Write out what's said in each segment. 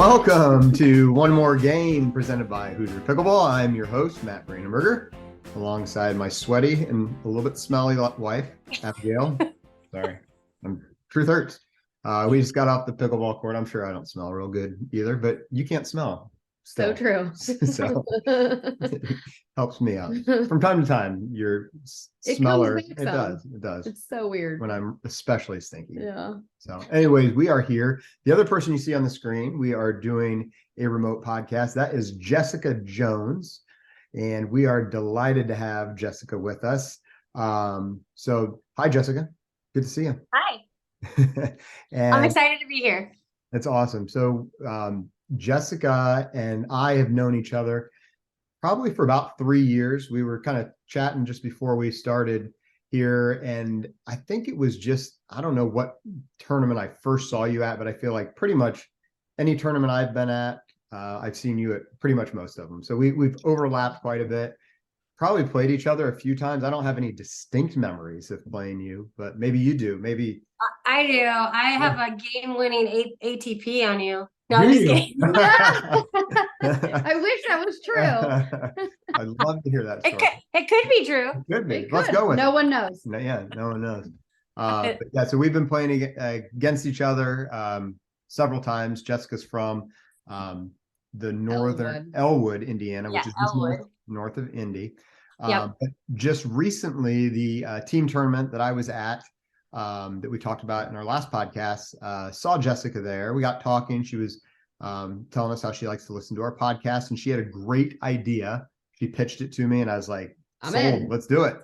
Welcome to One More Game presented by Hoosier Pickleball. I'm your host, Matt Braineberger, alongside my sweaty and a little bit smelly wife, Abigail. Sorry, truth hurts. We just got off the pickleball court. I'm sure I don't smell real good either, but you can't smell. So true. So helps me out. From time to time, your smeller, it does. It's so weird. When I'm especially stinky. Yeah. So anyways, we are here. The other person you see on the screen, we are doing a remote podcast. That is Jessica Jones. And we are delighted to have Jessica with us. So hi, Jessica. Good to see you. Hi. And I'm excited to be here. That's awesome. So Jessica and I have known each other probably for about 3 years. We were kind of chatting just before we started here. And I think it was just, I don't know what tournament I first saw you at, but I feel like pretty much any tournament I've been at, I've seen you at pretty much most of them. So we've overlapped quite a bit, probably played each other a few times. I don't have any distinct memories of playing you, but maybe you do. Maybe I do. I have a game-winning ATP on you. No, I'm just kidding. I wish that was true. I'd love to hear that story. It could be true. It could be. It Let's could. go with it. No one knows. Yeah, no one knows. But yeah, so we've been playing against each other several times. Jessica's from the northern Elwood, Indiana, which is just north of Indy. But just recently, the team tournament that I was at, that we talked about in our last podcast, saw Jessica there. We got talking. She was telling us how she likes to listen to our podcast, and she had a great idea. She pitched it to me, and I was like, sold, let's do it.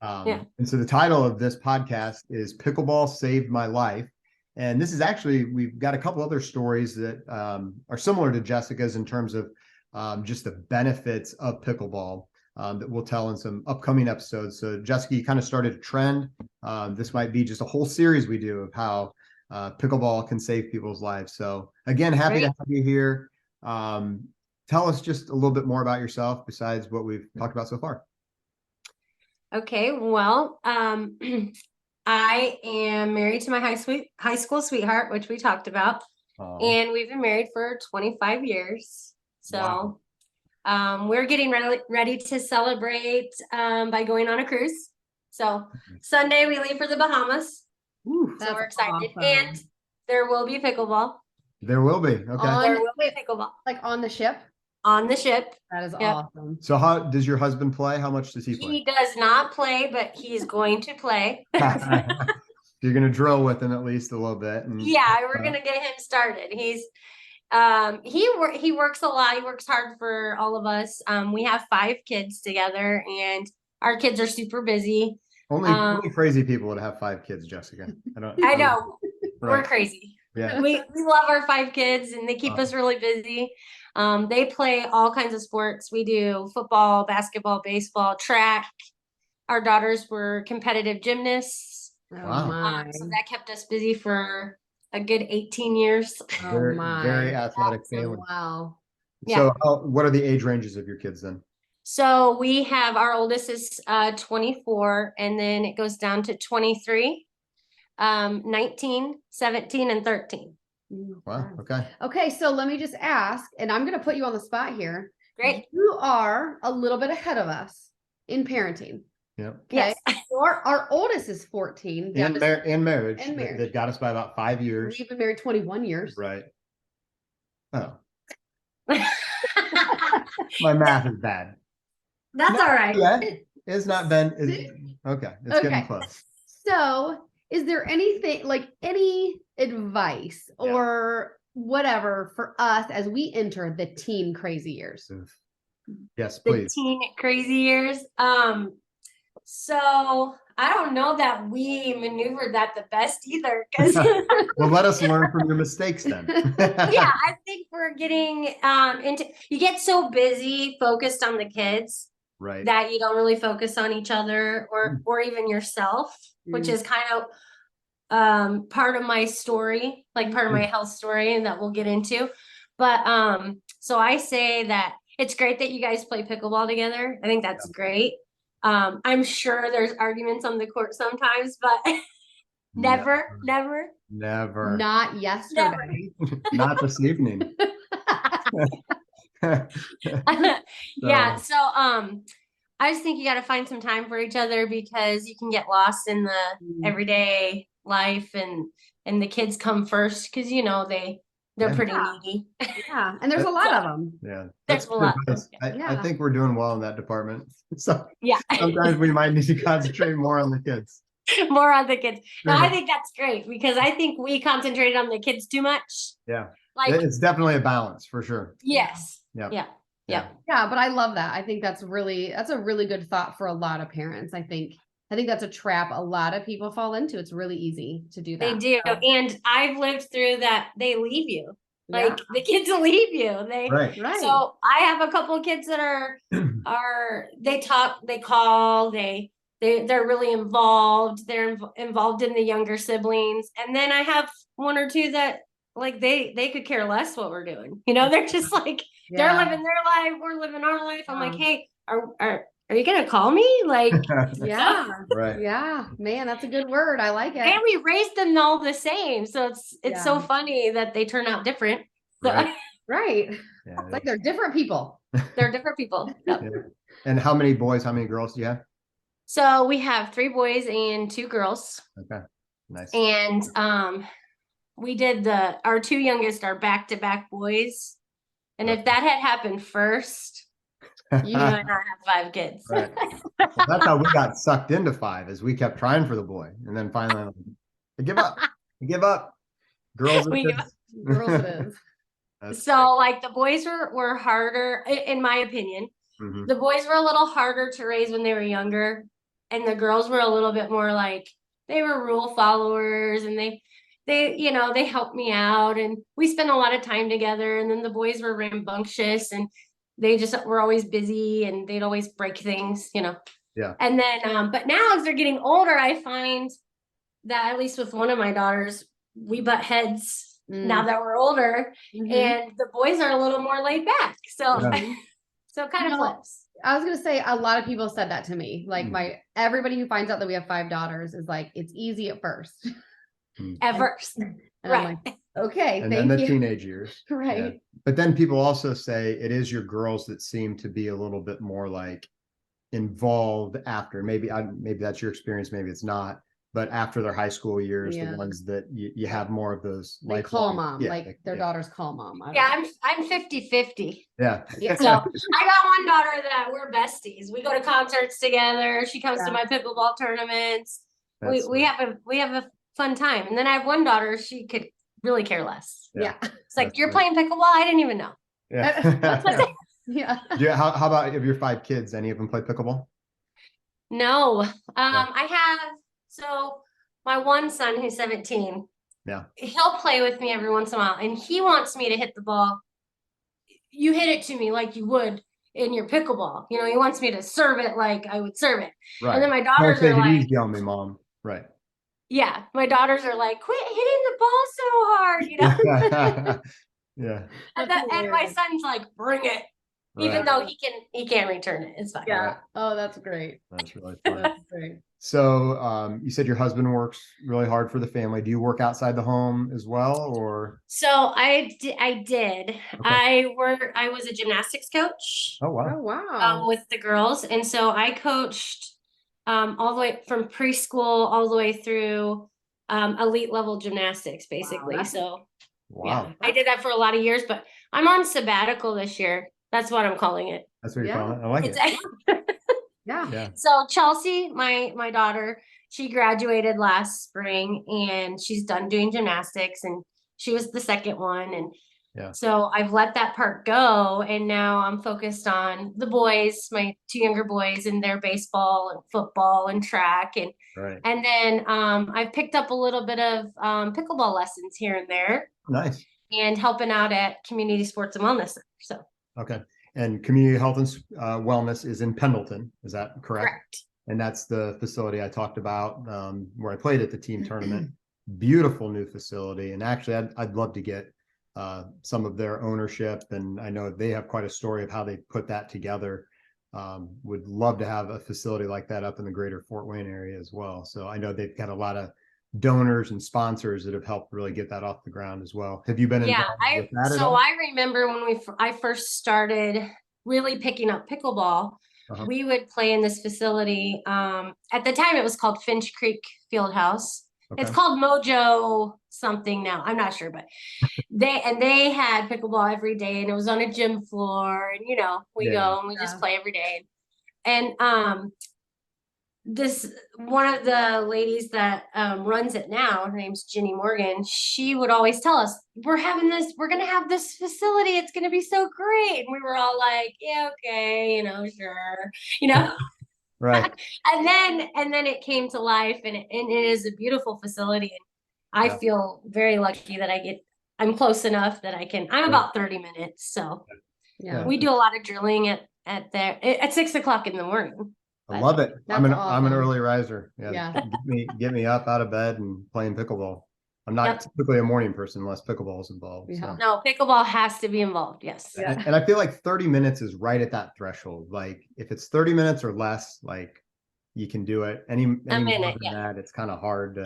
And so the title of this podcast is Pickleball Saved My Life. And this is actually, we've got a couple other stories that are similar to Jessica's in terms of just the benefits of pickleball that we'll tell in some upcoming episodes. So Jessica, you kind of started a trend. This might be just a whole series we do of how pickleball can save people's lives. So again, happy to have you here. Tell us just a little bit more about yourself besides what we've talked about so far. Okay, well, I am married to my high school sweetheart, which we talked about, and we've been married for 25 years. So we're getting ready to celebrate by going on a cruise. So Sunday we leave for the Bahamas. So we're excited. Awesome. And there will be pickleball. There will be. Okay. There will be pickleball. Like on the ship? On the ship. That is awesome. So how does your husband play? How much does he play? He does not play, but he's going to play. You're going to drill with him at least a little bit. And, yeah, we're going to get him started. He's he works a lot. He works hard for all of us. We have 5 kids together, and our kids are super busy. Only crazy people would have 5 kids, Jessica. I know. Right. We're crazy. Yeah. We love our 5 kids, and they keep us really busy. They play all kinds of sports. We do football, basketball, baseball, track. Our daughters were competitive gymnasts. Wow. So that kept us busy for a good 18 years. Very athletic family. Wow. So what are the age ranges of your kids then? So we have, our oldest is 24, and then it goes down to 23, 19, 17, and 13. Wow. Okay. Okay. So let me just ask, and I'm going to put you on the spot here. Great. You are a little bit ahead of us in parenting. Yeah. Okay. Yes. Our oldest is 14. And marriage. And marriage. They've got us by about 5 years. We've been married 21 years. Right. Oh. My math is bad. That's all right. Yeah. It's not been. Okay. It's getting close. So is there anything, like any advice or whatever for us as we enter the teen crazy years? Yes, please. The teen crazy years. So I don't know that we maneuvered that the best either. Well, let us learn from your mistakes then. Yeah, I think we're getting you get so busy focused on the kids, right, that you don't really focus on each other or even yourself, which is kind of part of my story, like part of my health story, and that we'll get into. But so I say that it's great that you guys play pickleball together. I think that's great. I'm sure there's arguments on the court sometimes, but never Never. Not yesterday. Not this evening. Yeah. So I just think you got to find some time for each other because you can get lost in the everyday life and the kids come first because they're pretty needy. Yeah, and there's a lot of them. Yeah, There's a lot. I think we're doing well in that department. So yeah, sometimes we might need to concentrate more on the kids. More on the kids. No, I think that's great because I think we concentrated on the kids too much. Yeah, like it's definitely a balance for sure. Yes. Yeah. Yeah. But I love that. I think that's a really good thought for a lot of parents. I think that's a trap a lot of people fall into. It's really easy to do that. They do. And I've lived through that. They leave you. Like the kids leave you. Right. So I have a couple of kids that are they talk, they call, they're really involved. They're involved in the younger siblings. And then I have one or two that like they could care less what we're doing. They're just like they're living their life, we're living our life. I'm like, hey, are you gonna call me? Like Right. Yeah, man, that's a good word. I like it. And we raised them all the same. So it's so funny that they turn out different. So, right. Yeah, it's like they're different people. They're different people. Yep. Yeah. And how many boys, how many girls do you have? So we have 3 boys and 2 girls. Okay. Nice. And we did our 2 youngest are back-to-back boys. And if that had happened first, you and I have 5 kids. Right. Well, that's how we got sucked into 5, as we kept trying for the boy, and then finally, I give up. Girls, Girls it is. So like the boys were harder, in my opinion. Mm-hmm. The boys were a little harder to raise when they were younger, and the girls were a little bit more like they were rule followers, and they helped me out, and we spent a lot of time together. And then the boys were rambunctious, and they just were always busy, and they'd always break things. Yeah. And then, but now as they're getting older, I find that at least with one of my daughters, we butt heads now that we're older, and the boys are a little more laid back. So, so it kind of flips. I was going to say, a lot of people said that to me. Like everybody who finds out that we have 5 daughters is like, it's easy at first. At first. And Right. I'm like, okay. And then the teenage years. Right. Yeah. But then people also say it is your girls that seem to be a little bit more like involved after. Maybe that's your experience. Maybe it's not. But after their high school years, the ones that you have more of those. They call mom, their daughters call mom. I'm 50-50. Yeah. So I got one daughter that we're besties. We go to concerts together. She comes to my pickleball tournaments. We have a fun time. And then I have one daughter, she could really care less. Yeah. It's like, you're playing pickleball? I didn't even know. Yeah. Yeah. How about of your 5 kids? Any of them play pickleball? No. I have, so my one son who's 17. Yeah. He'll play with me every once in a while, and he wants me to hit the ball. You hit it to me like you would in your pickleball. He wants me to serve it like I would serve it. Right. And then my daughters are like, easy on me, mom. Right. Yeah, my daughters are like, quit hitting the ball so hard, Yeah. And my son's like, bring it, even though he can't return it. It's fine. Yeah. Right. Oh, that's great. That's really fun. That's great. So, you said your husband works really hard for the family. Do you work outside the home as well, or? So I did. Okay. I was a gymnastics coach. Oh wow! Oh wow! With the girls, and so I coached all the way from preschool all the way through elite level gymnastics, basically. Wow, so wow, I did that for a lot of years, but I'm on sabbatical this year. That's what I'm calling it. That's what you're calling it. I like it. Yeah. So Chelsea, my daughter, she graduated last spring, and she's done doing gymnastics, and she was the second one. And so I've let that part go, and now I'm focused on the boys, my 2 younger boys, and their baseball and football and track. And and then I've picked up a little bit of pickleball lessons here and there. Nice. And helping out at Community Sports and Wellness Center. So okay. And Community Health and Wellness is in Pendleton. Is that correct? Correct. And that's the facility I talked about where I played at the team tournament. Beautiful new facility. And actually, I'd love to get some of their ownership. And I know they have quite a story of how they put that together. Would love to have a facility like that up in the greater Fort Wayne area as well. So I know they've got a lot of donors and sponsors that have helped really get that off the ground as well. Have you been Yeah, involved with that at all? I remember when I first started really picking up pickleball, we would play in this facility. At the time it was called Finch Creek Fieldhouse. Okay. It's called Mojo something now. I'm not sure, but they had pickleball every day, and it was on a gym floor, and we go and we just play every day. And this one of the ladies that runs it now, her name's Jenny Morgan, she would always tell us, we're gonna have this facility, it's gonna be so great. And we were all like, yeah, okay, sure. Right. And then it came to life, and it is a beautiful facility. And I feel very lucky that I'm close enough that I'm about 30 minutes. So we do a lot of drilling at 6 o'clock in the morning. I love it. I'm awesome. an early riser. Yeah. Get me up out of bed and playing pickleball. I'm not typically a morning person unless pickleball is involved. Yeah. So. No, pickleball has to be involved. Yes. Yeah. And I feel like 30 minutes is right at that threshold. Like if it's 30 minutes or less, like you can do it. Any more than that, it's kind of hard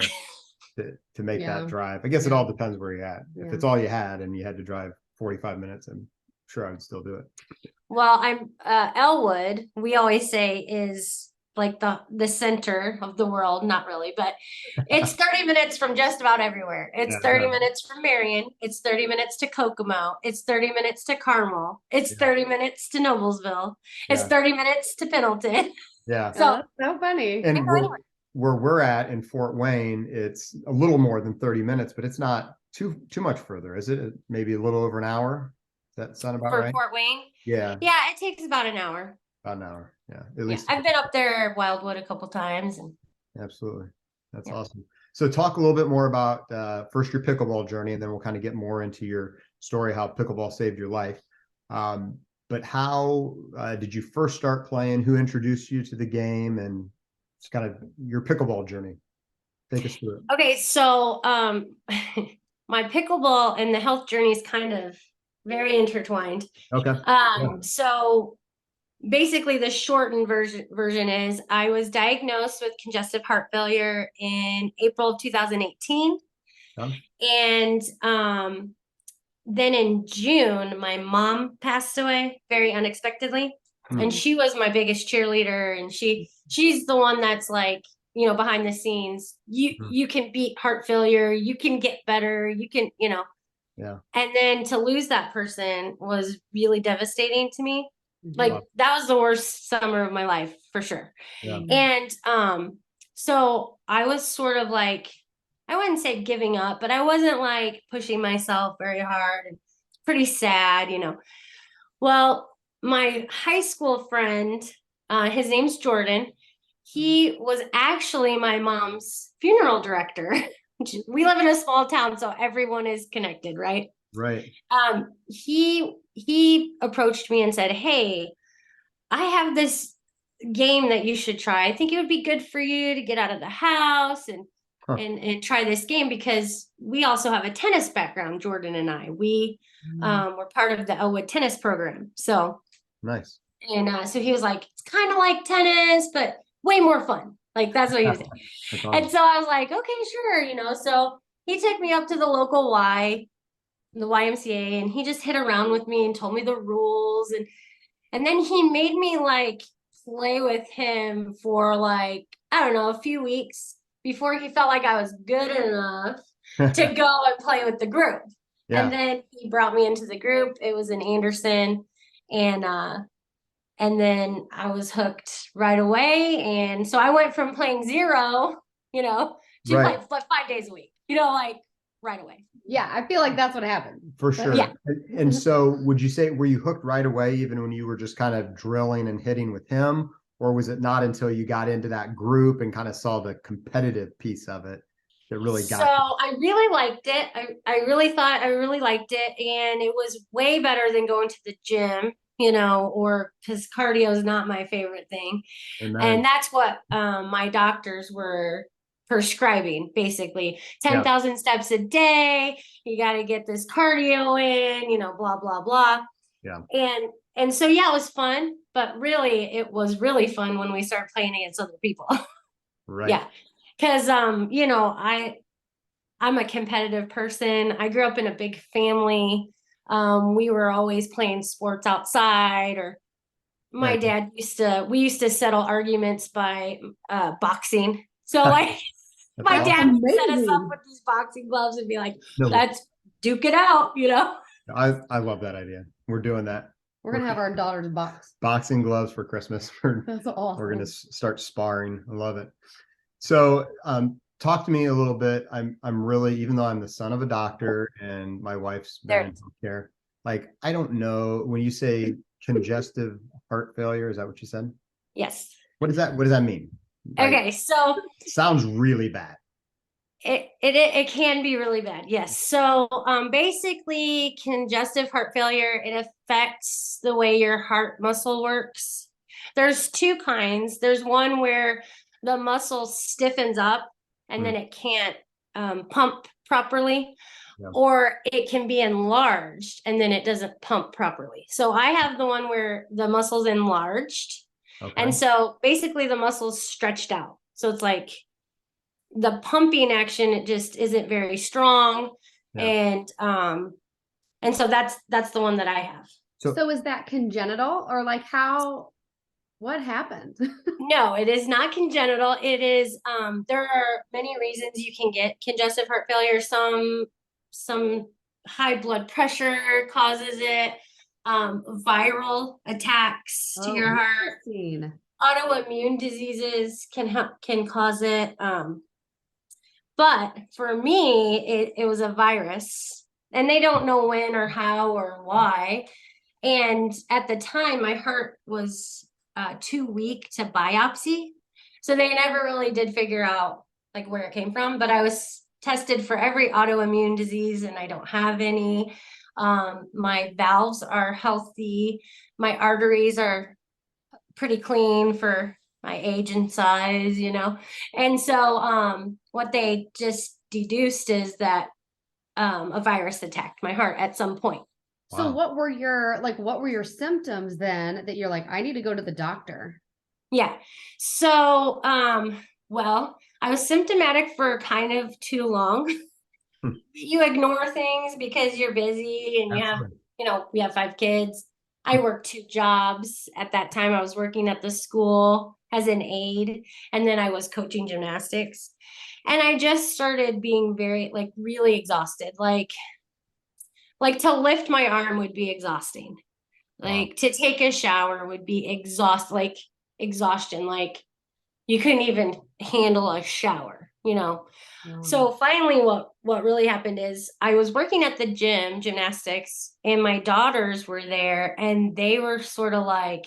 to make that drive. I guess it all depends where you're at. If it's all you had and you had to drive 45 minutes, I'm sure I would still do it. Well, I'm Elwood, we always say, is like the center of the world. Not really, but it's 30 minutes from just about everywhere. It's 30 minutes from Marion. It's 30 minutes to Kokomo. It's 30 minutes to Carmel. It's 30 minutes to Noblesville. It's 30 minutes to Pendleton. Yeah. So funny. And where we're at in Fort Wayne, it's a little more than 30 minutes, but it's not too much further, is it? Maybe a little over an hour. Does that sound about right? For Fort Wayne? Yeah. Yeah, it takes about an hour. About an hour. Yeah. At least I've been up there Wildwood a couple times. Absolutely. That's awesome. So talk a little bit more about first your pickleball journey, and then we'll kind of get more into your story, how pickleball saved your life. But how did you first start playing? Who introduced you to the game, and it's kind of your pickleball journey? Take us through it. Okay, so my pickleball and the health journey is kind of very intertwined. Okay. So basically the shortened version is I was diagnosed with congestive heart failure in April of 2018. And then in June, my mom passed away very unexpectedly. And she was my biggest cheerleader. And she's the one that's like, behind the scenes, you can beat heart failure, you can get better, you can, Yeah. And then to lose that person was really devastating to me. Like that was the worst summer of my life for sure. Yeah. And so I was sort of like, I wouldn't say giving up, but I wasn't like pushing myself very hard, and pretty sad, Well, my high school friend, his name's Jordan. He was actually my mom's funeral director. We live in a small town, so everyone is connected, right? Right. He approached me and said, "Hey, I have this game that you should try. I think it would be good for you to get out of the house and try this game, because we also have a tennis background, Jordan and I. We were part of the Elwood tennis program." So nice. And so he was like, "It's kind of like tennis, but way more fun." Like that's what he was saying. Awesome. And so I was like, "Okay, sure." So he took me up to the local the YMCA, and he just hit around with me and told me the rules. And then he made me like play with him for like, I don't know, a few weeks before he felt like I was good enough to go and play with the group. Yeah. And then he brought me into the group. It was in Anderson. And then I was hooked right away. And so I went from playing zero, to play like 5 days a week, like right away. Yeah, I feel like that's what happened. For sure. Yeah. And so would you say, were you hooked right away, even when you were just kind of drilling and hitting with him? Or was it not until you got into that group and kind of saw the competitive piece of it that really got you? I really liked it. I really thought I really liked it. And it was way better than going to the gym, or because cardio is not my favorite thing. Amen. And that's what my doctors were prescribing, basically 10,000 steps a day. You got to get this cardio in, blah, blah, blah. Yeah. And so, it was fun, but really it was really fun when we started playing against other people. Right. Yeah. Because I'm a competitive person. I grew up in a big family. We were always playing sports outside, or my dad we used to settle arguments by boxing. So like my dad would set us up with these boxing gloves and be like, let's duke it out, I love that idea. We're doing that. We're gonna have our daughter's boxing gloves for Christmas. That's awesome. We're gonna start sparring. I love it. So talk to me a little bit. I'm really, even though I'm the son of a doctor and my wife's been in healthcare, like I don't know, when you say congestive heart failure, is that what you said? Yes. What does that mean? Okay, so sounds really bad. It can be really bad. Yes. So basically congestive heart failure, it affects the way your heart muscle works. There's two kinds. There's one where the muscle stiffens up and then it can't pump properly, or it can be enlarged and then it doesn't pump properly. So I have the one where the muscle's enlarged. And so basically the muscle's stretched out. So it's like the pumping action, it just isn't very strong. And so that's the one that I have. So is that congenital, or like what happened? No, it is not congenital. It is, there are many reasons you can get congestive heart failure. Some high blood pressure causes it, viral attacks to your heart, autoimmune diseases can cause it. But for me, it was a virus, and they don't know when or how or why. And at the time, my heart was too weak to biopsy. So they never really did figure out like where it came from, but I was tested for every autoimmune disease and I don't have any. My valves are healthy. My arteries are pretty clean for my age and size, And so what they just deduced is that a virus attacked my heart at some point. So what were your symptoms then that you're like, I need to go to the doctor? Yeah. So, well, I was symptomatic for kind of too long. You ignore things because you're busy and we have 5 kids. I worked 2 jobs. At that time, I was working at the school as an aide, and then I was coaching gymnastics. And I just started being really exhausted. Like to lift my arm would be exhausting. Like to take a shower would be exhaustion. Like you couldn't even handle a shower, So finally what really happened is I was working at the gym, gymnastics, and my daughters were there and they were sort of like,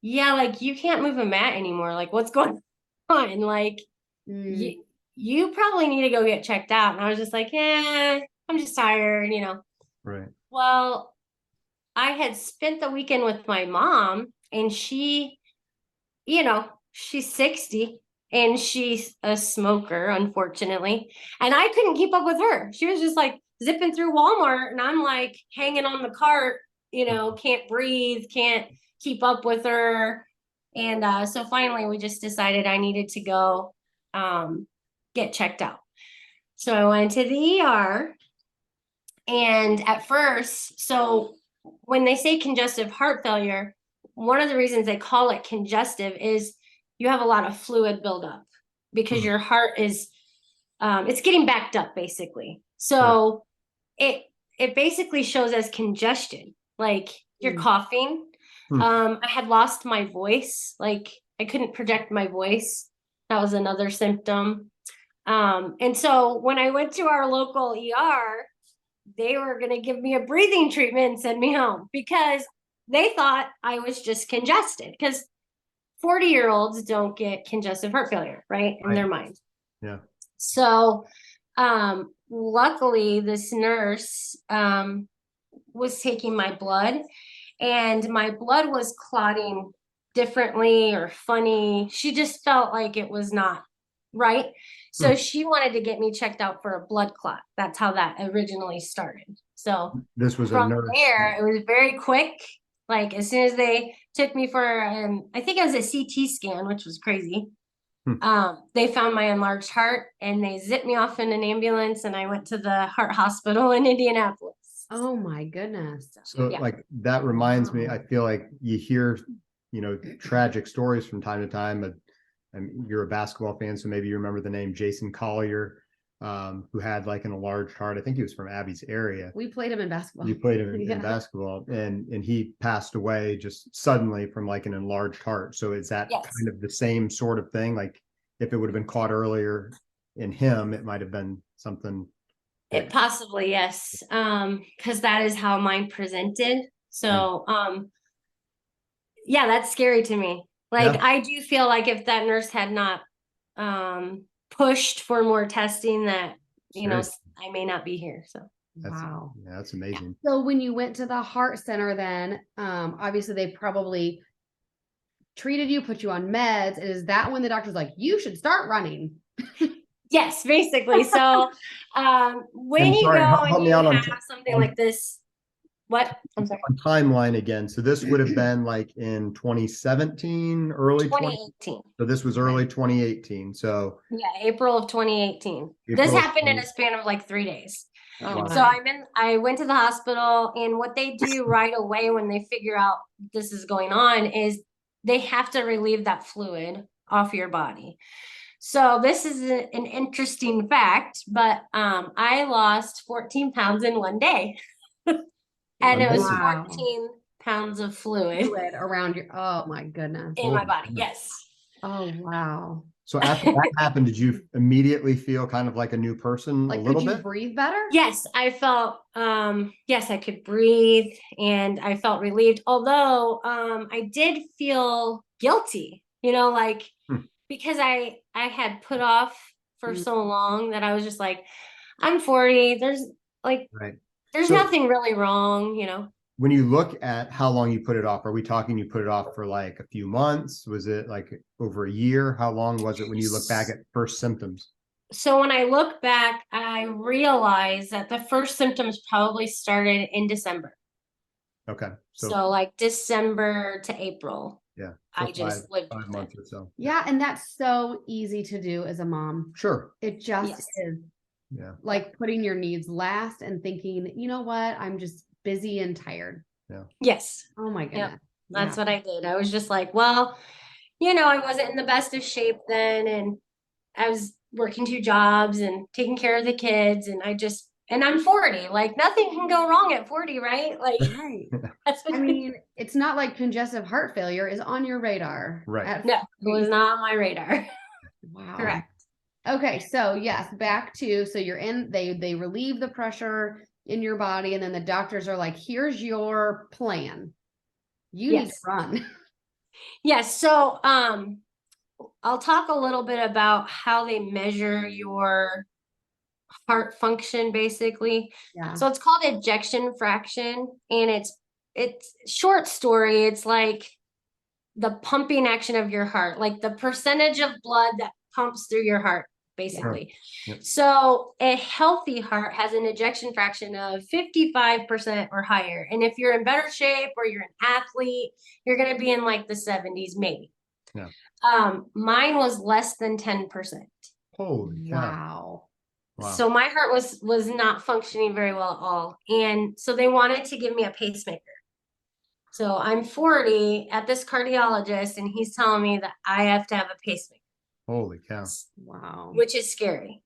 yeah, like you can't move a mat anymore. Like what's going on? Like you probably need to go get checked out. And I was just like, I'm just tired, Right. Well, I had spent the weekend with my mom, and she, she's 60 and she's a smoker, unfortunately. And I couldn't keep up with her. She was just like zipping through Walmart and I'm like hanging on the cart, can't breathe, can't keep up with her. And so finally we just decided I needed to go get checked out. So I went to the ER. And at first, so when they say congestive heart failure, one of the reasons they call it congestive is you have a lot of fluid buildup because your heart is, it's getting backed up basically. So it basically shows as congestion, like you're coughing. I had lost my voice, like I couldn't project my voice. That was another symptom. And so when I went to our local ER, they were going to give me a breathing treatment and send me home because they thought I was just congested, because 40-year-olds don't get congestive heart failure, right? In their mind. Yeah. So, luckily this nurse, was taking my blood and my blood was clotting differently or funny. She just felt like it was not right. So she wanted to get me checked out for a blood clot. That's how that originally started. So this was from a nurse. there, it was very quick. Like as soon as they took me for, I think it was a CT scan, which was crazy. They found my enlarged heart and they zipped me off in an ambulance and I went to the heart hospital in Indianapolis. Oh my goodness. So Yeah. like that reminds me, Wow. I feel like you hear, tragic stories from time to time. And you're a basketball fan, so maybe you remember the name Jason Collier, who had like an enlarged heart. I think he was from Abby's area. We played him in basketball. You played him in Yeah. basketball, and he passed away just suddenly from like an enlarged heart. So is that Yes. kind of the same sort of thing? Like if it would have been caught earlier in him, it might have been something. It possibly, yes. Because that is how mine presented. So, yeah, that's scary to me. Like, Yeah. I do feel like if that nurse had not pushed for more testing, that, Sure. I may not be here. So, Wow. Yeah, that's amazing. So when you went to the heart center, then obviously they probably treated you, put you on meds. And is that when the doctor's like, you should start running? yes, basically. So, when And you sorry, go help and me you out on have something like this, what? I'm sorry. on timeline again. So this would have been like in 2017, early 2018. So this was early 2018. So Yeah, April of 2018. This April of happened in 20 a span of like 3 days. Oh, So I went to the hospital, and what they do right away when they figure out this is going on is they have to relieve that fluid off your body. So this is an interesting fact, but I lost 14 pounds in one day. And it was Amazing. Wow. 14 pounds of fluid fluid around your, oh my goodness. in my body. Yes. Oh, wow. So after that happened, did you immediately feel kind of like a new person Like, a could little you bit? breathe better? Yes, I felt yes, I could breathe and I felt relieved. Although I did feel guilty, like because I had put off for Mm. so long that I was just like, I'm 40. There's like Right. there's So nothing really wrong. when you look at how long you put it off, are we talking you put it off for like a few months? Was it like over a year? How long was it when you look back at first symptoms? So when I look back, I realize that the first symptoms probably started in December. Okay. So like December to April. Yeah. I So just lived five with months it. or so. Yeah, and that's so easy to do as a mom. Sure. It just Yes. is. Yeah. Like putting your needs last and thinking, you know what? I'm just busy and tired. Yeah. Yes. Oh my Yep. goodness. That's Yeah. what I did. I was just like, well, I wasn't in the best of shape then, and I was working 2 jobs and taking care of the kids, and I'm 40. Like nothing can go wrong at 40, right? Like Right. that's what I mean, it's not like congestive heart failure is on your radar. Right. no, it was not on my radar. Wow. Correct. Okay, so yes, back to so you're in they relieve the pressure in your body, and then the doctors are like, here's your plan. You need to Yes. run. Yes. So I'll talk a little bit about how they measure your heart function basically. Yeah. So it's called ejection fraction, and it's short story. It's like the pumping action of your heart, like the percentage of blood that pumps through your heart, basically. Yep. So a healthy heart has an ejection fraction of 55% or higher. And if you're in better shape or you're an athlete, you're going to be in like the 70s, maybe. Yeah. Mine was less than 10%. Holy cow. Wow. So my heart was not functioning very well at all. And so they wanted to give me a pacemaker. So I'm 40 at this cardiologist, and he's telling me that I have to have a pacemaker. Holy cow. Wow. Which is scary.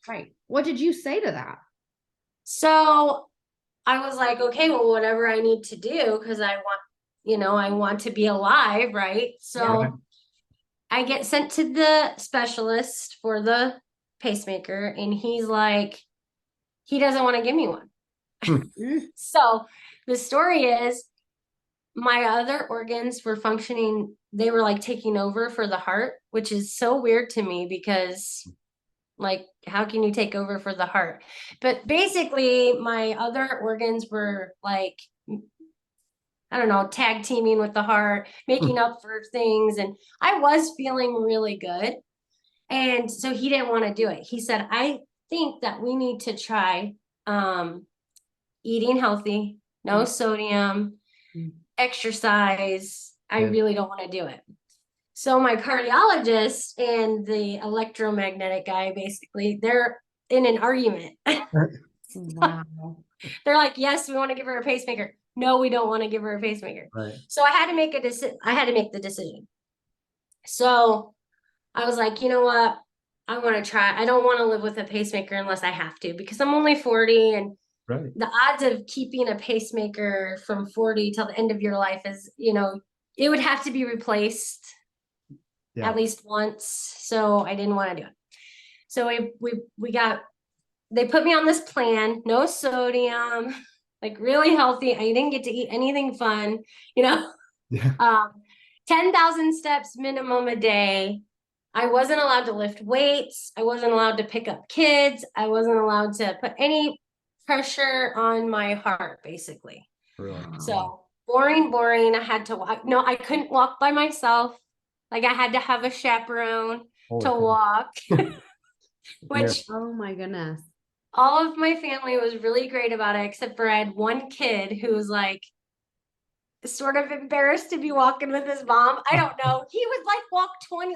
Right. What did you say to that? So I was like, okay, well, whatever I need to do, because I want to be alive, right? So Yeah. I get sent to the specialist for the pacemaker, and he's like, he doesn't want to give me one. So the story is my other organs were functioning. They were like taking over for the heart, which is so weird to me because like, how can you take over for the heart? But basically my other organs were like, I don't know, tag teaming with the heart, making up for things. And I was feeling really good. And so he didn't want to do it. He said, I think that we need to try eating healthy, no sodium, exercise. I really don't want to do it. So my cardiologist and the electromagnetic guy, basically, they're in an argument. Wow. They're like, yes, we want to give her a pacemaker. No, we don't want to give her a pacemaker. Right. So I had to make I had to make the decision. So I was like, you know what? I want to try. I don't want to live with a pacemaker unless I have to, because I'm only 40, and Right. the odds of keeping a pacemaker from 40 till the end of your life is, it would have to be replaced at least once. So I didn't want to do it. So they put me on this plan, no sodium, like really healthy. I didn't get to eat anything fun, Yeah. 10,000 steps minimum a day. I wasn't allowed to lift weights. I wasn't allowed to pick up kids. I wasn't allowed to put any pressure on my heart, basically. Really? So boring. I had to walk. No, I couldn't walk by myself. Like I had to have a chaperone to walk, which, oh my goodness. all of my family was really great about it, except for I had one kid who was like sort of embarrassed to be walking with his mom. I don't know. He would like walk 20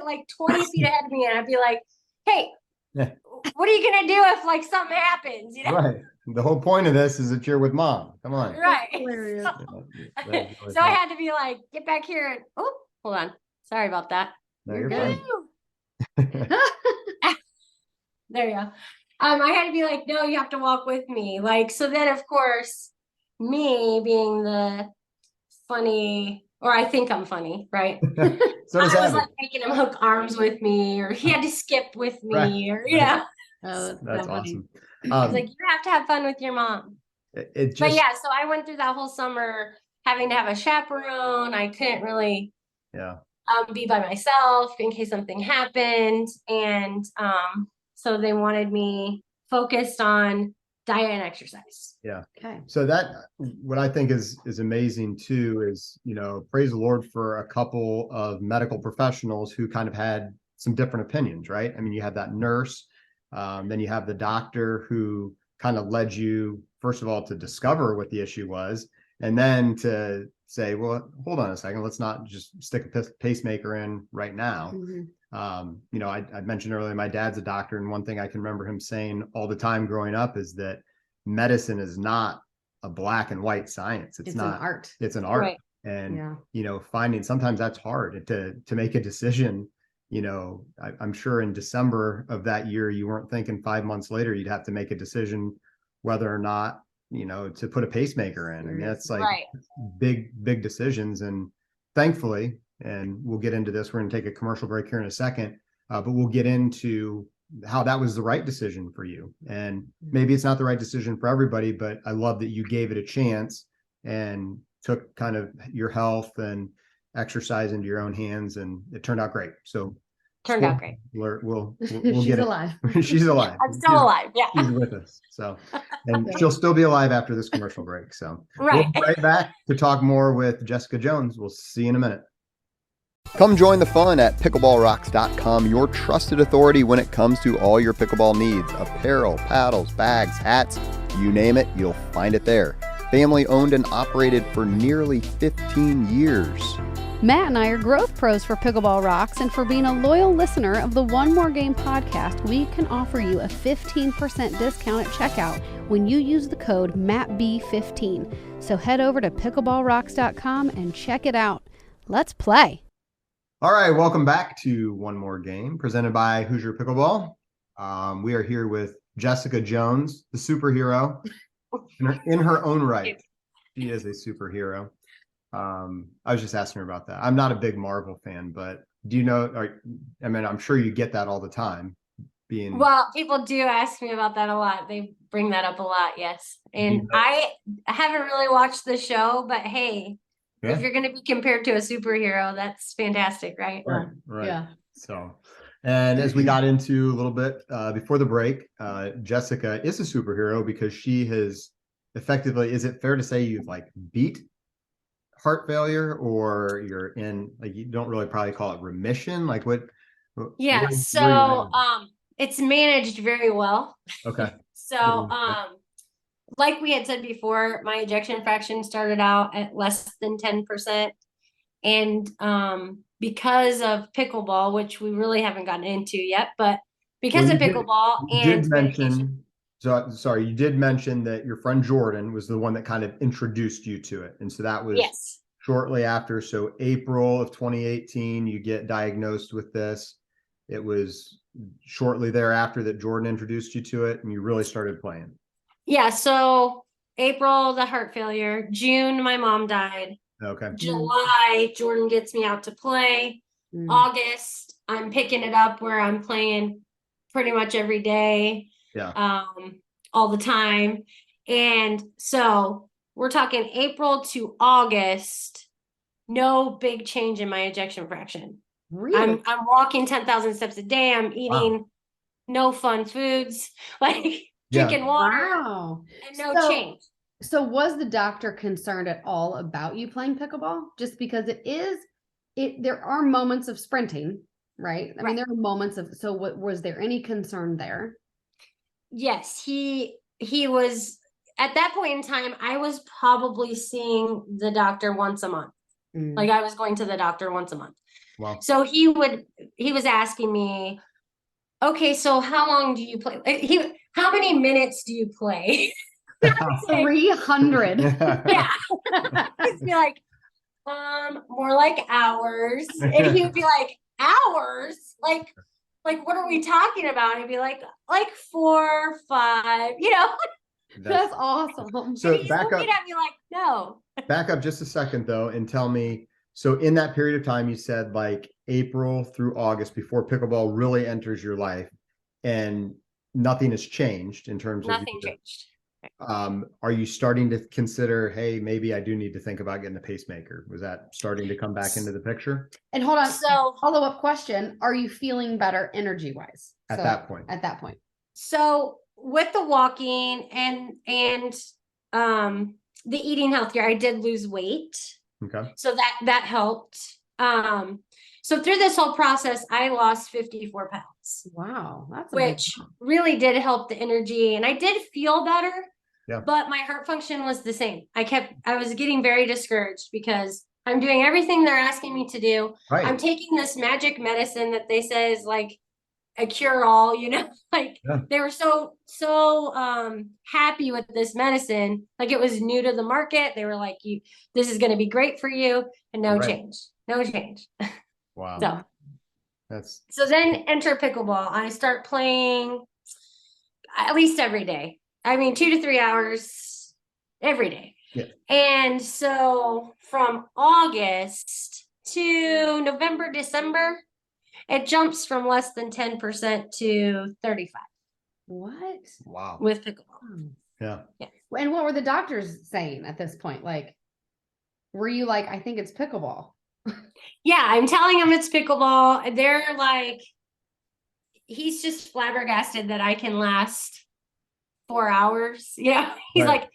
feet ahead of me, and I'd be like, hey, what are you gonna do if like something happens? Right. The whole point of this is that you're with mom. Come on. Right. Really So I had to be like, get back here, and hold on. Sorry about that. No, you're fine. There you go. I had to be like, no, you have to walk with me. Like, so then of course, me being the funny, or I think I'm funny, right? So I was like making him hook arms with me, or he had to skip with me, or Oh, that's awesome. He's like, you have to have fun with your mom. But yeah, so I went through that whole summer having to have a chaperone. I couldn't really be by myself in case something happened. And so they wanted me focused on diet and exercise. Yeah. Okay. So what I think is amazing too is, praise the Lord for a couple of medical professionals who kind of had some different opinions, right? I mean, you have that nurse, then you have the doctor who kind of led you, first of all, to discover what the issue was, and then to say, well, hold on a second, let's not just stick a pacemaker in right now. Mm-hmm. I mentioned earlier, my dad's a doctor, and one thing I can remember him saying all the time growing up is that medicine is not a black and white science. It's not an art. It's an art. Right. And, finding, sometimes that's hard to make a decision. I'm sure in December of that year, you weren't thinking 5 months later, you'd have to make a decision whether or not, to put a pacemaker in. And that's like big decisions. And thankfully, and we'll get into this, we're going to take a commercial break here in a second, but we'll get into how that was the right decision for you. And maybe it's not the right decision for everybody, but I love that you gave it a chance and took kind of your health and exercise into your own hands, and it turned out great. So turned out great. We'll She's get alive. She's alive. I'm still alive. Yeah. She's with us. So, and she'll still be alive after this commercial break. So right. We'll be right back to talk more with Jessica Jones. We'll see you in a minute. Come join the fun at pickleballrocks.com, your trusted authority when it comes to all your pickleball needs. Apparel, paddles, bags, hats, you name it, you'll find it there. Family owned and operated for nearly 15 years. Matt and I are growth pros for Pickleball Rocks, and for being a loyal listener of the One More Game podcast, we can offer you a 15% discount at checkout when you use the code MATTB15. So head over to pickleballrocks.com and check it out. Let's play. All right, welcome back to One More Game, presented by Hoosier Pickleball. We are here with Jessica Jones, the superhero, in her own right. She is a superhero. I was just asking her about that. I'm not a big Marvel fan, but do you know, I'm sure you get that all the time. Well, people do ask me about that a lot. They bring that up a lot, yes. And I haven't really watched the show, but hey, if you're going to be compared to a superhero, that's fantastic, right? Right. Yeah. So, and as we got into a little bit before the break, Jessica is a superhero because she has effectively, is it fair to say you've beat heart failure, or you're in, you don't really probably call it remission? It's managed very well. Okay. So, like we had said before, my ejection fraction started out at less than 10%. And because of pickleball, which we really haven't gotten into yet, but because Well, of pickleball you and did mention, so sorry, you did mention that your friend Jordan was the one that kind of introduced you to it. And so that was yes. shortly after. So April of 2018, you get diagnosed with this. It was shortly thereafter that Jordan introduced you to it and you really started playing. Yeah. So April, the heart failure. June, my mom died. Okay. July, Jordan gets me out to play. August, I'm picking it up where I'm playing pretty much every day. Yeah. All the time. And so we're talking April to August, no big change in my ejection fraction. Really? I'm walking 10,000 steps a day. I'm eating no fun foods, like drinking water, and no change. So was the doctor concerned at all about you playing pickleball? Just because there are moments of sprinting, right? I mean, there are moments of, so what, was there any concern there? Yes, he was, at that point in time, I was probably seeing the doctor once a month. Like I was going to the doctor once a month. Wow. So he was asking me, okay, so how long do you play? How many minutes do you play? 300. Yeah. He'd be like, more like hours. And he would be like, hours? Like what are we talking about? He'd be like 4, 5, That's awesome. So he's looking at me like, no. Back up just a second though, and tell me, so in that period of time, you said like April through August before pickleball really enters your life and nothing has changed in terms of nothing changed. Are you starting to consider, hey, maybe I do need to think about getting a pacemaker? Was that starting to come back into the picture? And hold on. So follow-up question. Are you feeling better energy-wise? At that point. At that point. So with the walking and the eating healthier, I did lose weight. Okay. So that helped. So through this whole process, I lost 54 pounds. Wow. That's which really did help the energy. And I did feel better. Yeah. But my heart function was the same. I was getting very discouraged because I'm doing everything they're asking me to do. Right. I'm taking this magic medicine that they say is like a cure-all, they were so happy with this medicine. Like it was new to the market. They were like, this is going to be great for you. And no change. Wow. So then enter pickleball. I start playing at least every day. I mean, 2 to 3 hours every day. Yeah. And so from August to November, December, it jumps from less than 10% to 35%. What? Wow. With pickleball. Yeah. And what were the doctors saying at this point? Like, were you like, I think it's pickleball? Yeah, I'm telling them it's pickleball. They're like, he's just flabbergasted that I can last 4 hours. He's like,